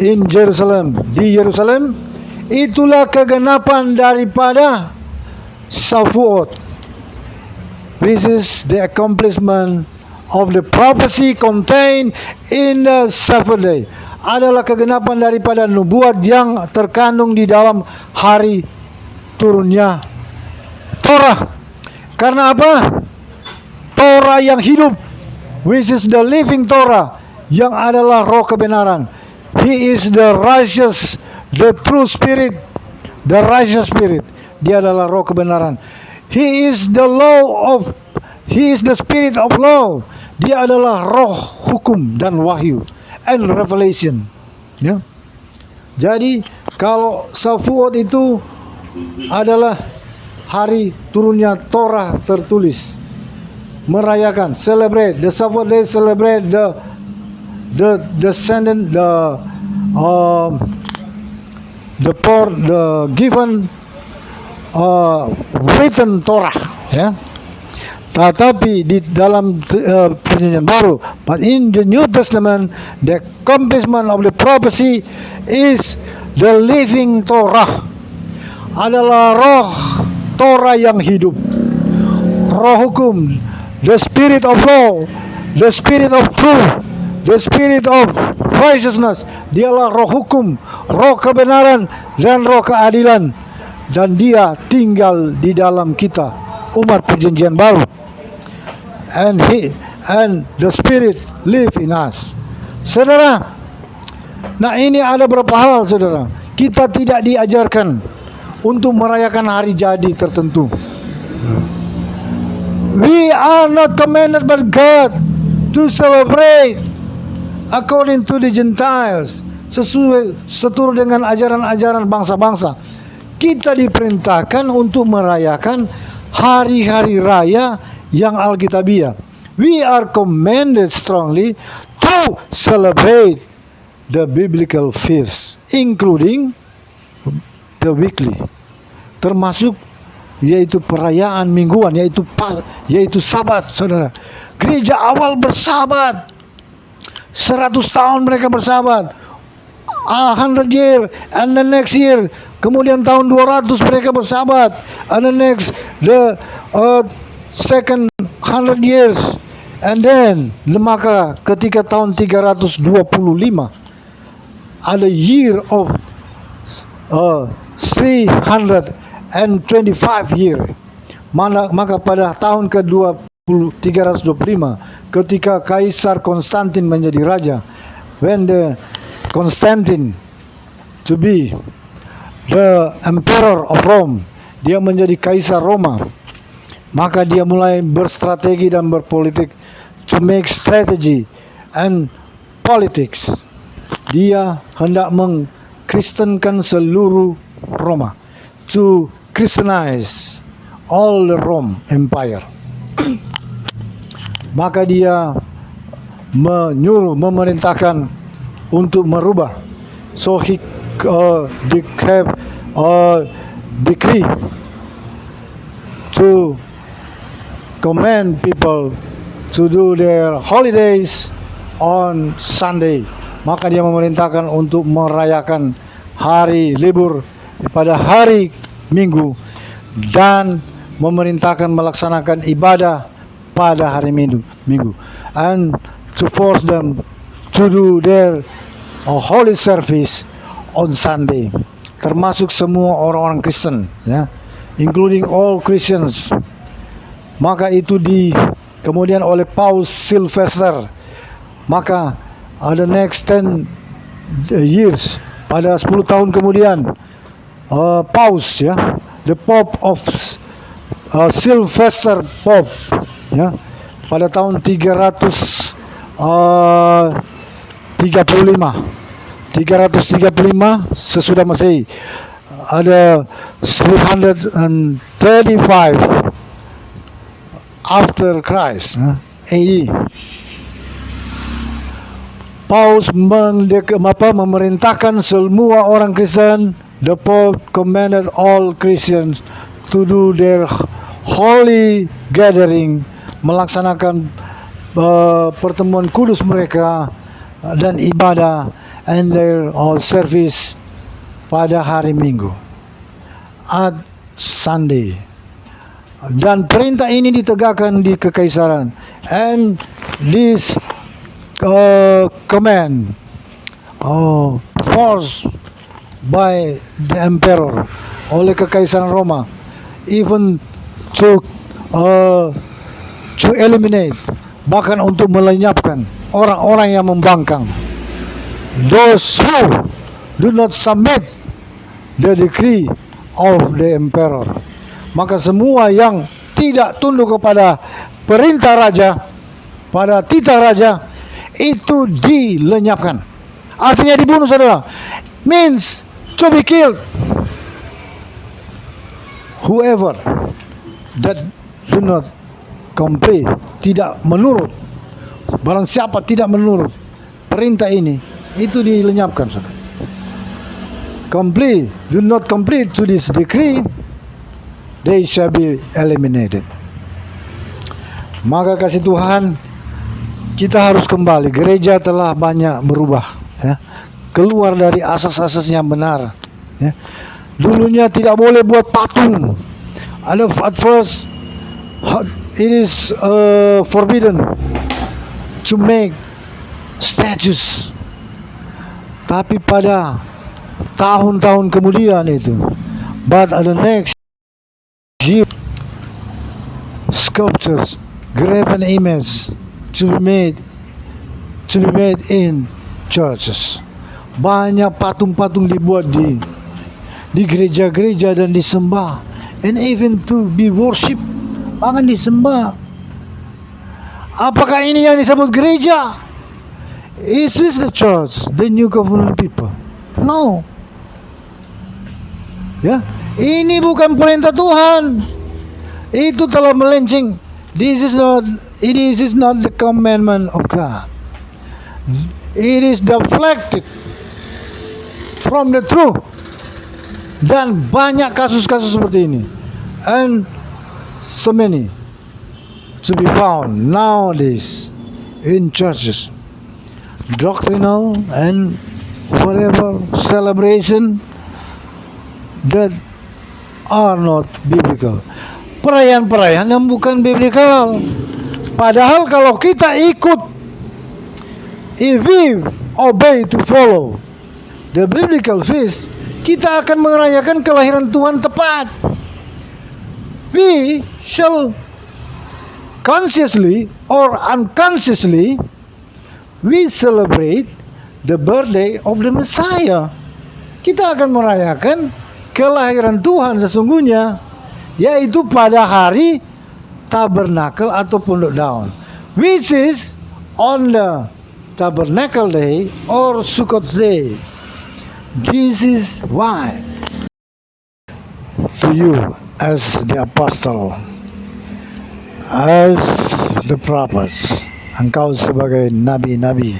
in Jerusalem, di Yerusalem. Itulah kegenapan daripada Shavuot. This is the accomplishment of the prophecy contained in the Sabbath day. Adalah kegenapan daripada nubuat yang terkandung di dalam hari turunnya Torah. Karena apa? Torah yang hidup, which is the living Torah, yang adalah roh kebenaran. He is the righteous, the true spirit, the righteous spirit. Dia adalah roh kebenaran. He is the spirit of law. Dia adalah roh hukum dan wahyu, and revelation. Ya. Jadi kalau Shavuot itu adalah hari turunnya Torah tertulis, merayakan, celebrate the Sabbath day, celebrate the given written Torah, ya. Tetapi di dalam perjanjian baru, but in the New Testament, the accomplishment of the prophecy is the living Torah, adalah roh Torah yang hidup, roh hukum, the spirit of law, the spirit of truth, the spirit of righteousness. Dialah roh hukum, roh kebenaran, dan roh keadilan. Dan dia tinggal di dalam kita, umat perjanjian baru. And the spirit live in us. Saudara, nah ini ada beberapa hal, saudara. Kita tidak diajarkan untuk merayakan hari jadi tertentu. We are not commanded by God to celebrate according to the Gentiles, seturut dengan ajaran-ajaran bangsa-bangsa. Kita diperintahkan untuk merayakan hari-hari raya yang alkitabiah. We are commanded strongly to celebrate the biblical feasts, including the weekly, termasuk yaitu perayaan mingguan, yaitu Sabat, saudara. Gereja awal bersabat, 100 tahun mereka bersabat, 100 year, and the next year, kemudian tahun 200 mereka bersabat, and the second 100 years, and then maka ketika tahun 325 ada year of 325 year. Maka pada tahun ke-325 ketika Kaisar Konstantin menjadi raja, when the Constantine to be the emperor of Rome, dia menjadi kaisar Roma, maka dia mulai berstrategi dan berpolitik, to make strategy and politics. Dia hendak mengkristenkan seluruh Roma, to Christianize all the Rome Empire. Maka dia memerintahkan untuk merubah. So he decree to command people to do their holidays on Sunday. Maka dia memerintahkan untuk merayakan hari libur pada hari Minggu, dan memerintahkan melaksanakan ibadah pada hari Minggu, and to force them to do their holy service on Sunday, termasuk semua orang-orang Kristen, ya, including all Christians. Maka itu kemudian oleh Paus Sylvester. Maka the next 10 years, pada 10 tahun kemudian, Paus, ya, the Pope of Sylvester Pope, ya, pada tahun 335 335 sesudah Masehi. Ada 335 after Christ, AD. Paus memerintahkan semua orang Kristen. The Pope commanded all Christians to do their holy gathering, melaksanakan pertemuan kudus mereka dan ibadah and their service pada hari Minggu at Sunday. Dan perintah ini ditegakkan di kekaisaran, and this command forced by the emperor, oleh kekaisaran Roma, even to eliminate, bahkan untuk melenyapkan orang-orang yang membangkang, those who do not submit the decree of the emperor. Maka semua yang tidak tunduk kepada perintah raja, pada titah raja, itu dilenyapkan. Artinya dibunuh, saudara. Means to be killed. Whoever that do not complete, tidak menurut, barang siapa tidak menurut perintah ini, itu dilenyapkan, saudara. Complete, do not complete to this decree, they shall be eliminated. Maka kasih Tuhan, kita harus kembali. Gereja telah banyak berubah, ya, keluar dari asas-asas yang benar, ya. Dulunya tidak boleh buat patung. At first it is forbidden to make statues. Tapi pada tahun-tahun kemudian itu, but the next year, sculptures, graven image to be made in churches. Banyak patung-patung dibuat di gereja-gereja dan disembah, and even to be worship, bahkan disembah. Apakah ini yang disebut gereja? Is this the church, the new covenant people? No. Ya, ini bukan perintah Tuhan. Itu telah melenceng. This is not the commandment of God. It is deflected from the truth. Dan banyak kasus-kasus seperti ini, and so many to be found nowadays in churches. Doctrinal and whatever celebration that are not biblical. Perayaan-perayaan yang bukan biblical. Padahal kalau kita ikut, if we obey to follow the biblical feast, kita akan merayakan kelahiran Tuhan tepat. We shall consciously or unconsciously we celebrate the birthday of the Messiah. Kita akan merayakan kelahiran Tuhan sesungguhnya, yaitu pada hari Tabernakel atau Pondok Daun, which is on the Tabernacle Day or Sukkot Day. This is why to you as the apostle, as the prophets, engkau sebagai nabi-nabi,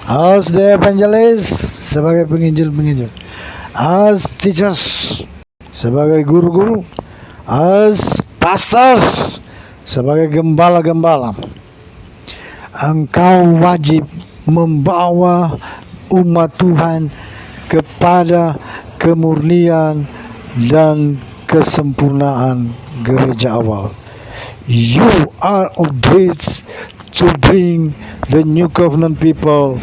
as the evangelist, sebagai penginjil-penginjil, as teachers, sebagai guru-guru, as pastors, sebagai gembala-gembala, engkau wajib membawa umat Tuhan kepada kemurnian dan kesempurnaan gereja awal. You are obliged to bring the new covenant people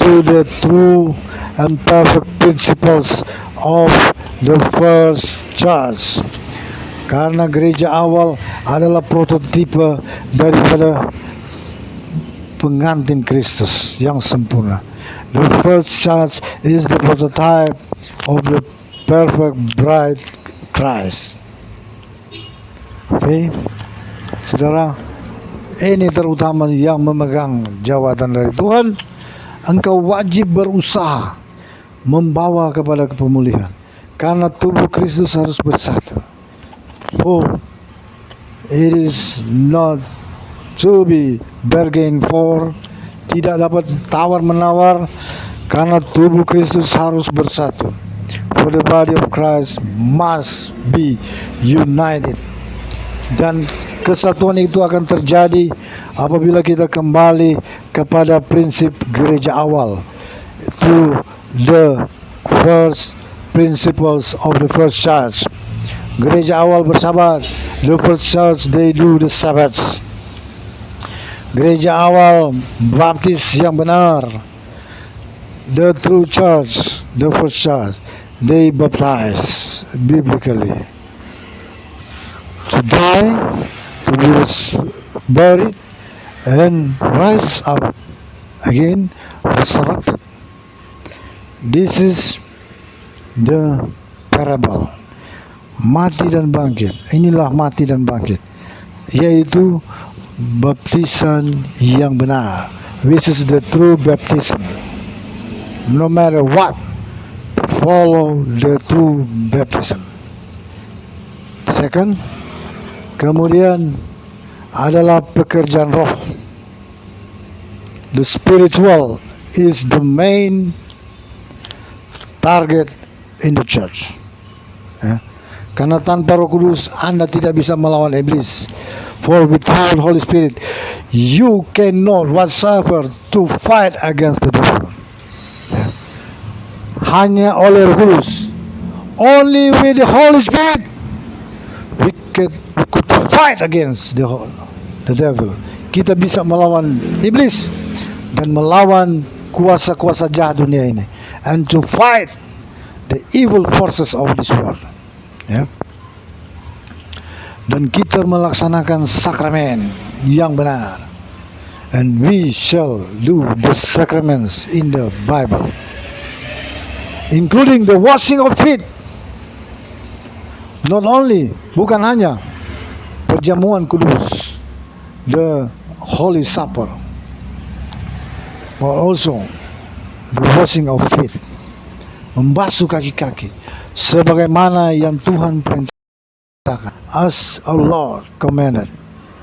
to the true and perfect principles of the first church. Karena gereja awal adalah prototipe daripada pengantin Kristus yang sempurna. The first church is the prototype of the perfect bride Christ. Okay, saudara, ini terutama yang memegang jawatan dari Tuhan. Engkau wajib berusaha membawa kepada pemulihan. Karena tubuh Kristus harus bersatu. Oh, it is not to be bargained for, tidak dapat tawar-menawar, karena tubuh Kristus harus bersatu. For the body of Christ must be united. Dan kesatuan itu akan terjadi apabila kita kembali kepada prinsip gereja awal, to the first principles of the first church. Gereja awal bersabat. The first church, they do the Sabbaths. Gereja awal baptis yang benar. The true church, the first church, they baptize biblically. To die, to be buried, and rise up again, resurrected. This is the parable. Mati dan bangkit. Inilah mati dan bangkit, yaitu baptisan yang benar, which is the true baptism. No matter what, follow the true baptism. Second, kemudian adalah pekerjaan roh. The spiritual is the main target in the church. Karena tanpa Roh Kudus Anda tidak bisa melawan iblis. For without Holy Spirit you cannot whatsoever to fight against the devil. Hanya oleh Roh Kudus, only with the Holy Spirit we could fight against the devil. Kita bisa melawan iblis dan melawan kuasa-kuasa jahat dunia ini, and to fight the evil forces of this world. Ya. Dan kita melaksanakan sakramen yang benar, and we shall do the sacraments in the Bible, including the washing of feet. Not only, bukan hanya perjamuan kudus, the Holy Supper, but also the washing of feet, membasuh kaki-kaki sebagaimana yang Tuhan perintahkan, as our Lord commanded,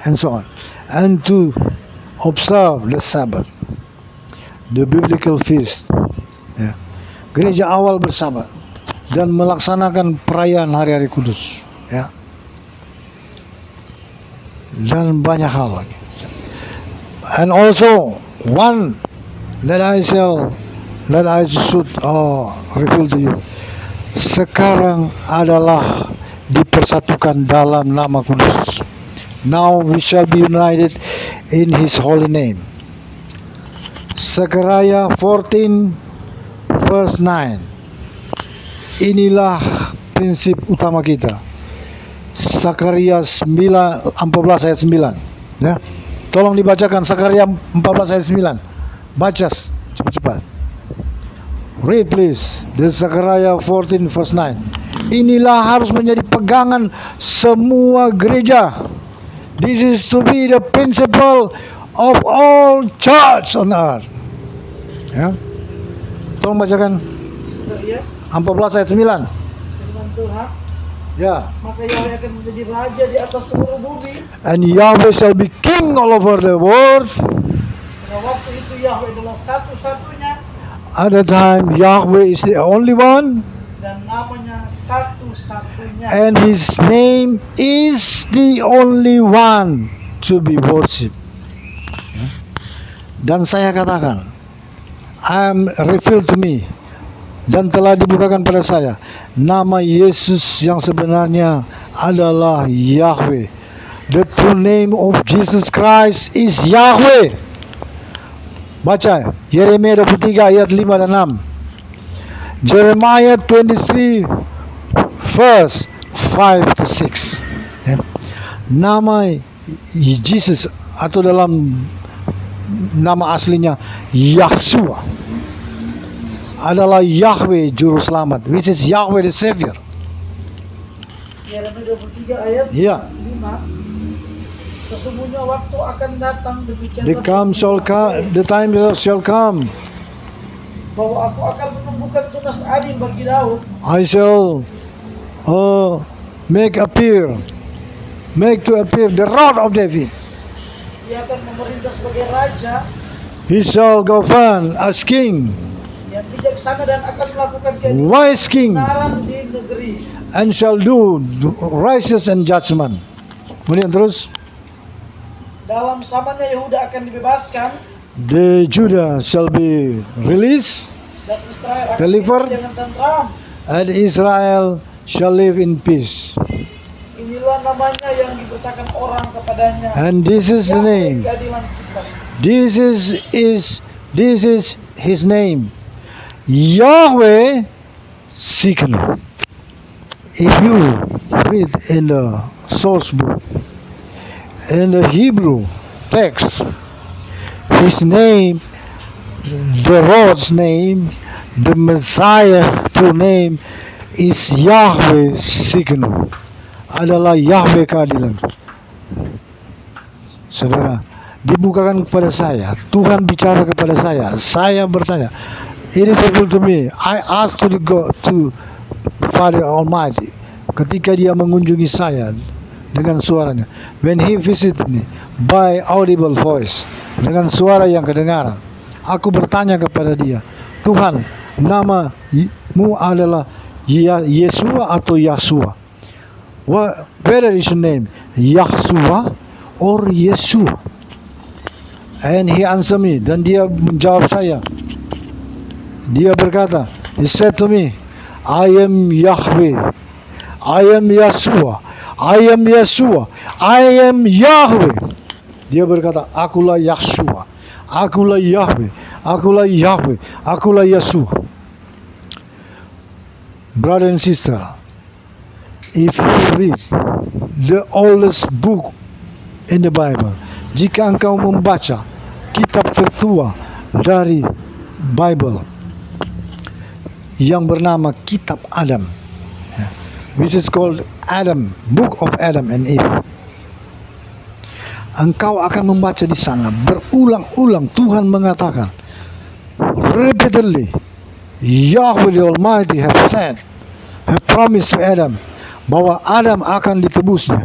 and so on, and to observe the Sabbath, the biblical feast. Ya. Gereja awal bersabat dan melaksanakan perayaan hari-hari kudus, ya, dan banyak hal lagi. And also one that I should reveal to you. Sekarang adalah dipersatukan dalam nama kudus. Now we shall be united in His holy name. Zechariah 14 verse 9. Inilah prinsip utama kita. Zechariah 14 ayat 9. Ya. Tolong dibacakan Zechariah 14 ayat 9. Baca cepat-cepat. Read please, the Zechariah 14 verse 9. Inilah harus menjadi pegangan semua gereja. This is to be the principle of all church on earth. Ya. Tolong bacakan 14 ayat 9. Firman Tuhan, Ya. maka Yahweh akan menjadi raja di atas seluruh bumi. And Yahweh shall be king all over the world. Pada waktu itu Yahweh adalah satu-satunya, At the time Yahweh is the only one, dan namanya satu-satunya. and His name is the only one to be worshipped. Dan saya katakan, I am revealed to me, dan telah dibukakan pada saya, nama Yesus yang sebenarnya adalah Yahweh. The true name of Jesus Christ is Yahweh. Baca Yeremia 23 ayat 5 dan 6. Jeremiah 23 verse 5 to 6. Ya. Nama Jesus atau dalam nama aslinya Yahshua adalah Yahweh Juru Selamat, which is Yahweh the Savior. Yeremia 23 ayat Ya. 5. Sesungguhnya waktu akan datang, demikian The time shall come bahwa aku akan menumbuhkan tunas adim bagi Daud. I shall make to appear the rod of David. Dia akan memerintah sebagai raja He shall govern as king, yang bijaksana dan akan melakukan wise king, kebenaran di negeri. and shall do righteous and judgment. Kemudian terus, Dalam zamannya Yehuda akan dibebaskan the Judah shall be released, dan Israel akan Delivered. hidup dengan tentram. and Israel shall live in peace. Inilah namanya yang diberitakan orang kepadanya. And this is the Yahweh name. keadilan kita. This is his name, Yahweh Tsidkenu. If you read in the source book, in the Hebrew text, his name, the Lord's name, the Messiah to name is Yahweh Tsidkenu, adalah Yahweh keadilan. Saudara, dibukakan kepada saya, Tuhan bicara kepada saya bertanya, it is revealed to me. I asked to go to Father Almighty ketika dia mengunjungi saya dengan suaranya. When he visited me by audible voice, dengan suara yang kedengaran, aku bertanya kepada dia, Tuhan, namamu adalah Yesua atau Yasua? Whether is your name Yahshua or Yesua? And he answered me, dan dia menjawab saya. Dia berkata, he said to me, I am Yahweh, I am Yeshua, I am Yeshua, I am Yahweh. Dia berkata, akulah Yeshua, akulah Yahweh, akulah Yahweh, akulah Yeshua. Brother and sister, if you read the oldest book in the Bible, jika engkau membaca kitab tertua dari Bible yang bernama Kitab Adam, which is called Adam, Book of Adam and Eve, engkau akan membaca di sana berulang-ulang Tuhan mengatakan repeatedly, Yahweh the Almighty have promised to Adam bahwa Adam akan ditebusnya,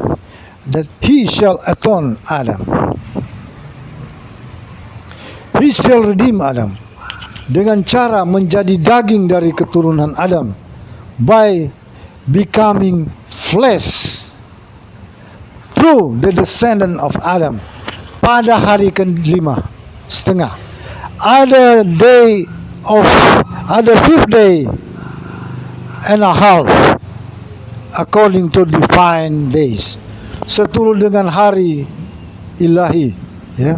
that he shall atone Adam, he shall redeem Adam, dengan cara menjadi daging dari keturunan Adam, by becoming flesh through the descendant of Adam, pada hari ke-5 setengah, ada fifth day and a half, according to divine days, seturut dengan hari ilahi, ya,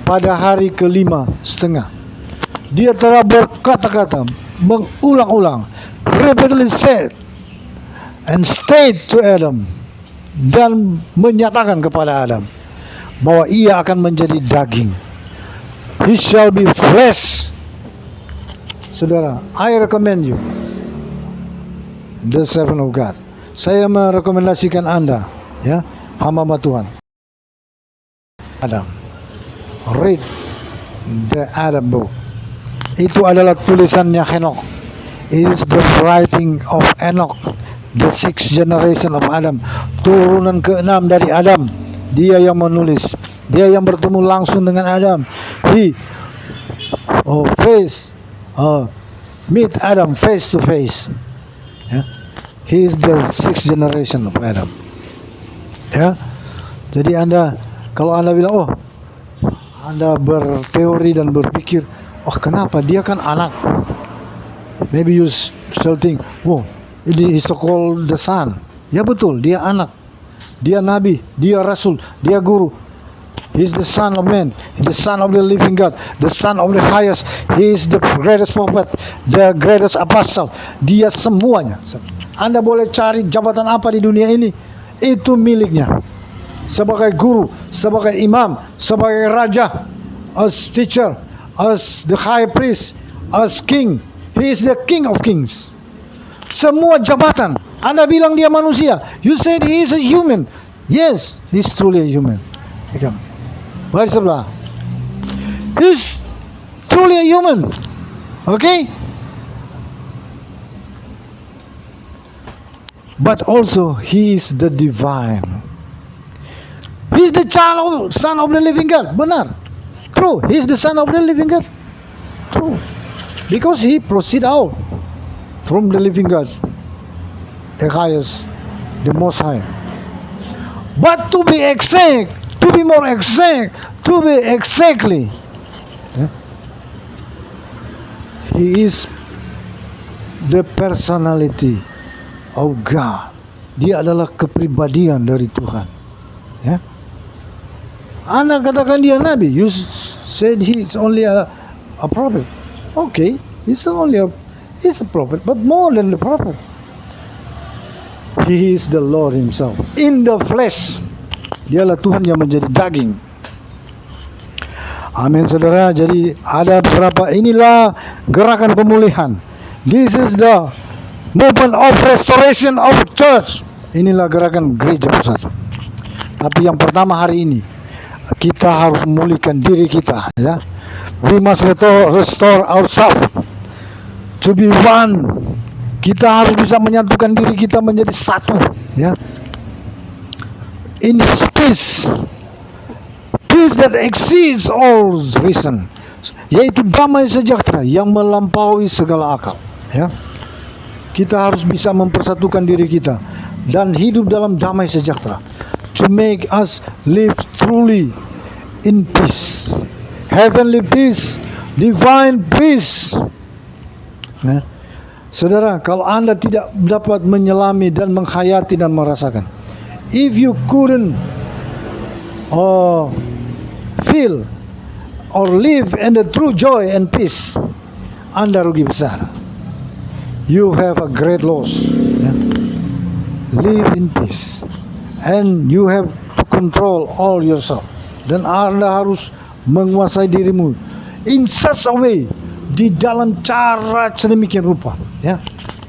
pada hari ke-5 setengah. Dia telah berkata-kata, mengulang-ulang, repeatedly said and state to Adam, dan menyatakan kepada Adam bahwa ia akan menjadi daging. He shall be flesh. Saudara, I recommend you, the servant of God. Saya merekomendasikan Anda, ya, hamba Tuhan, Adam. Read the Adam book. Itu adalah tulisannya Henok. It is the writing of Enoch, the sixth generation of Adam, turunan ke-6 dari Adam. Dia yang menulis, dia yang bertemu langsung dengan Adam. He meet Adam face to face. Ya. He is the sixth generation of Adam. Ya. Jadi kalau Anda bilang, Anda berteori dan berpikir, kenapa dia kan anak? Maybe you still think, it is called the son. Ya betul, dia anak, dia nabi, dia rasul, dia guru. He is the son of man, the son of the living God, the son of the highest. He is the greatest prophet, the greatest apostle. Dia semuanya. Anda boleh cari jabatan apa di dunia ini, itu miliknya. Sebagai guru, sebagai imam, sebagai raja, as teacher, as the high priest, as king. He is the king of kings. Semua jabatan. Anda bilang dia manusia. You said he is a human. Yes, he is truly a human. Mari sebelah. He is truly a human. Okay? But also, He is the divine. He is the son of the living God. Benar. True. He is the son of the living God. True. Because He proceed out from the living God, the highest, the most high. But to be exact, to be more exact, to be exactly, He is the personality of God. Dia adalah kepribadian dari Tuhan. Ya. Anda katakan dia nabi. You said he is only a prophet. Okay, he's a prophet, but more than the prophet. He is the Lord Himself in the flesh. Dialah Tuhan yang menjadi daging. Amin, saudara. Jadi ada beberapa, inilah gerakan pemulihan. This is the movement of restoration of church. Inilah gerakan gereja persatu. Tapi yang pertama hari ini, kita harus memulihkan diri kita, ya. We must restore ourselves to be one. Kita harus bisa menyatukan diri kita menjadi satu, ya. In His peace, peace that exceeds all reason, yaitu damai sejahtera yang melampaui segala akal, ya. Kita harus bisa mempersatukan diri kita dan hidup dalam damai sejahtera, to make us live truly in peace, heavenly peace, divine peace, ya. Saudara, kalau Anda tidak dapat menyelami dan menghayati dan merasakan, if you couldn't feel or live in the true joy and peace, Anda rugi besar. You have a great loss, ya. Live in peace, and you have to control all yourself. Dan Anda harus menguasai dirimu in such a way, di dalam cara sedemikian rupa, ya,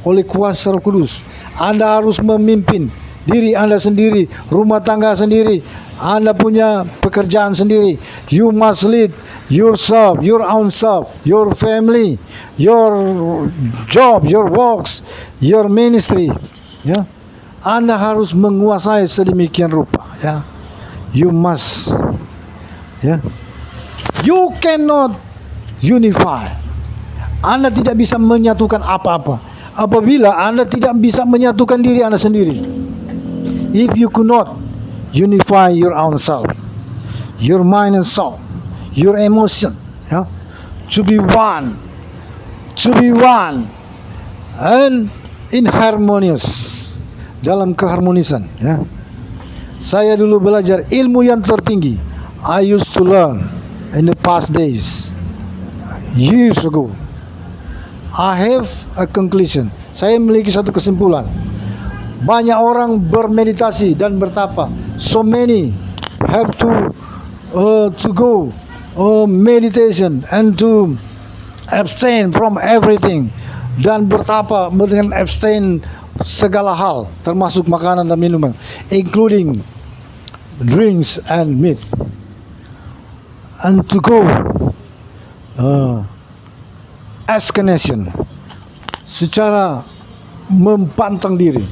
oleh kuasa Roh Kudus. Anda harus memimpin diri Anda sendiri, rumah tangga sendiri. Anda punya pekerjaan sendiri. You must lead yourself, your own self, your family, your job, your works, your ministry, ya. Anda harus menguasai sedemikian rupa, ya. You must, ya. You cannot unify. Anda tidak bisa menyatukan apa-apa apabila Anda tidak bisa menyatukan diri Anda sendiri. If you could not unify your own self, your mind and soul, your emotion, ya, to be one, and in harmonious, dalam keharmonisan, ya. Saya dulu belajar ilmu yang tertinggi. I used to learn in the past days, years ago. I have a conclusion. Saya memiliki satu kesimpulan. Banyak orang bermeditasi dan bertapa. So many have to go meditation and to abstain from everything, dan bertapa dengan abstain segala hal, termasuk makanan dan minuman, including drinks and meat, and to go as a nation, secara mempantang diri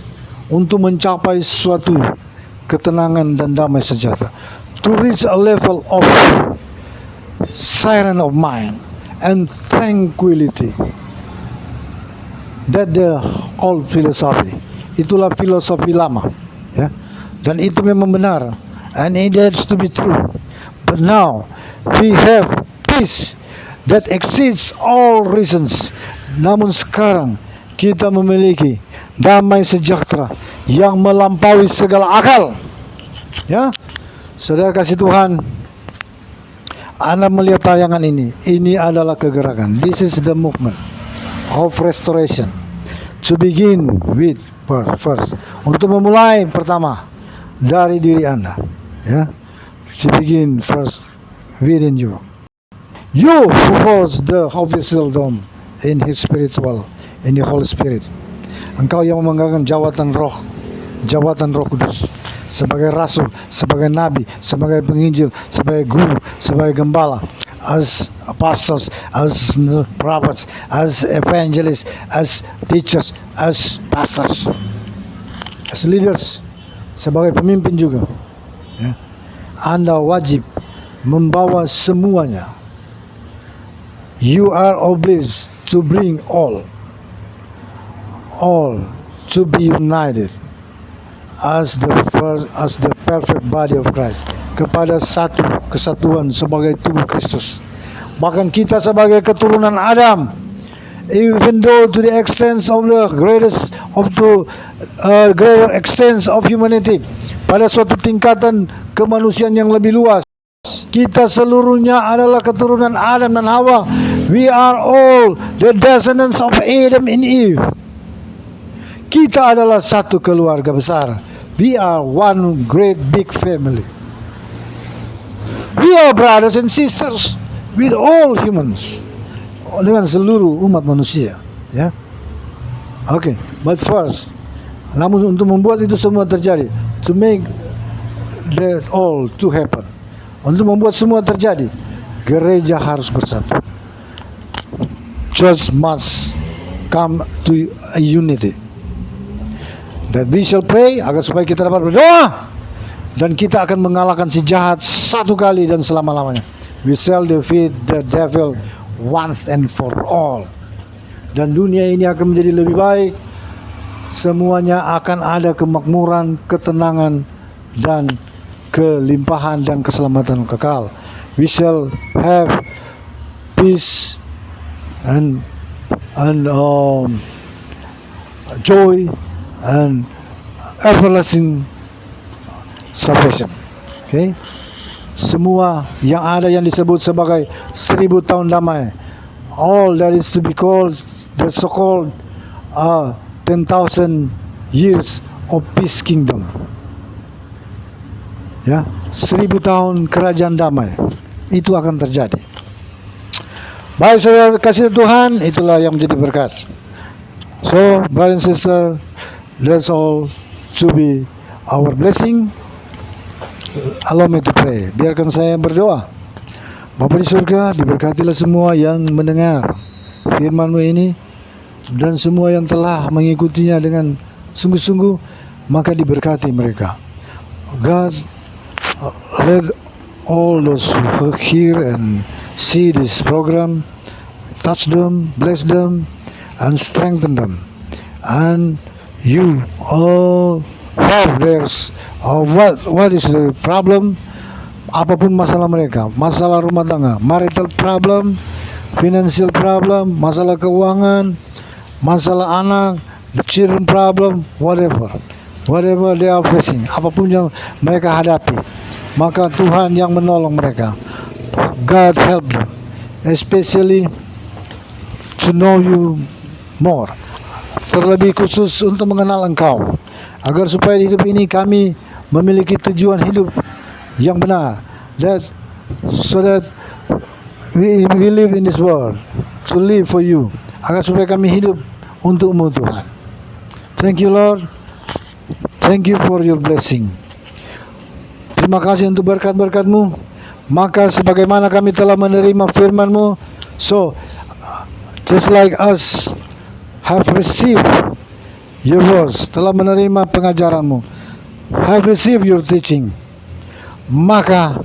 untuk mencapai suatu ketenangan dan damai sejahtera, to reach a level of silence of mind and tranquility. That the old philosophy. Itulah filosofi lama, ya. Dan itu memang benar, and it has to be true. But now we have peace that exceeds all reasons. Namun sekarang kita memiliki damai sejahtera yang melampaui segala akal, ya. Saudara kasih Tuhan, Anda melihat tayangan ini adalah kegerakan. This is the movement of restoration. To begin with first, untuk memulai pertama dari diri Anda, ya. To begin first within you. You who holds the official dome in His spiritual, in the Holy Spirit. Engkau yang memegangkan jawatan Roh Kudus, sebagai rasul, sebagai nabi, sebagai penginjil, sebagai guru, sebagai gembala. as apostles, as prophets, as evangelists, as teachers, as pastors, as leaders, sebagai pemimpin juga. Ya. Anda wajib membawa semuanya. You are obliged to bring all to be united as the perfect body of Christ, kepada satu kesatuan sebagai tubuh Kristus. Bahkan kita sebagai keturunan Adam, even though to the extent of the greatest of the greater extent of humanity, pada suatu tingkatan kemanusiaan yang lebih luas, kita seluruhnya adalah keturunan Adam dan Hawa. We are all the descendants of Adam and Eve. Kita adalah satu keluarga besar. We are one great big family. We are brothers and sisters with all humans, dengan seluruh umat manusia. Ya, okay. But first, namun untuk membuat itu semua terjadi, to make that all to happen, untuk membuat semua terjadi, gereja harus bersatu. Church must come to a unity. That we shall pray, agar supaya kita dapat berdoa, dan kita akan mengalahkan si jahat satu kali dan selama-lamanya. We shall defeat the devil once and for all. Dan dunia ini akan menjadi lebih baik. Semuanya akan ada kemakmuran, ketenangan, dan kelimpahan dan keselamatan kekal. We shall have peace and joy and everlasting salvation. Okay? Semua yang ada yang disebut sebagai 1000 tahun damai, all that is to be called the so-called 10,000 years of peace kingdom. Ya, 1000 tahun kerajaan damai itu akan terjadi. Baik saudara kasih Tuhan, itulah yang menjadi berkat. So, brothers and sisters, that's all to be our blessing. Allow me to pray. Biarkan saya berdoa. Bapa di surga, diberkatilah semua yang mendengar firman-Mu ini, dan semua yang telah mengikutinya dengan sungguh-sungguh, maka diberkati mereka. God, let all those who hear and see this program, touch them, bless them, and strengthen them. And you all have theirs, what is the problem, apapun masalah mereka, masalah rumah tangga, marital problem, financial problem, masalah keuangan, masalah anak, the children problem, whatever they are facing, apapun yang mereka hadapi, maka Tuhan yang menolong mereka. God help them, especially to know you more, terlebih khusus untuk mengenal Engkau, agar supaya di hidup ini kami memiliki tujuan hidup yang benar, so that we live in this world to live for you, agar supaya kami hidup untuk-Mu Tuhan. Thank you Lord, thank you for your blessing. Terima kasih untuk berkat-berkat-Mu. Maka sebagaimana kami telah menerima firman-Mu, so just like us have received your words, telah menerima pengajaran-Mu, have received your teaching, maka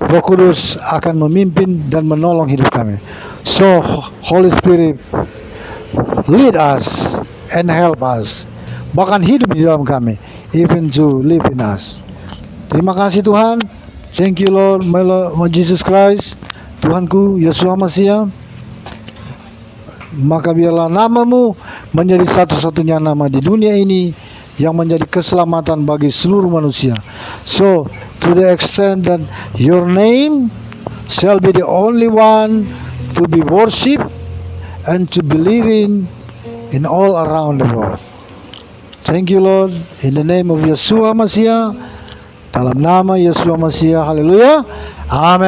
Roh Kudus akan memimpin dan menolong hidup kami. So Holy Spirit, lead us and help us, bahkan hidup di dalam kami, even to live in us. Terima kasih Tuhan. Thank you Lord, my Lord Jesus Christ, Tuhanku Yeshua Masiah. Maka biarlah nama-Mu menjadi satu-satunya nama di dunia ini yang menjadi keselamatan bagi seluruh manusia. So, to the extent that your name shall be the only one to be worshipped and to believe in all around the world. Thank you Lord, in the name of Yeshua Masiah, dalam nama Yeshua Masiah, haleluya, amin.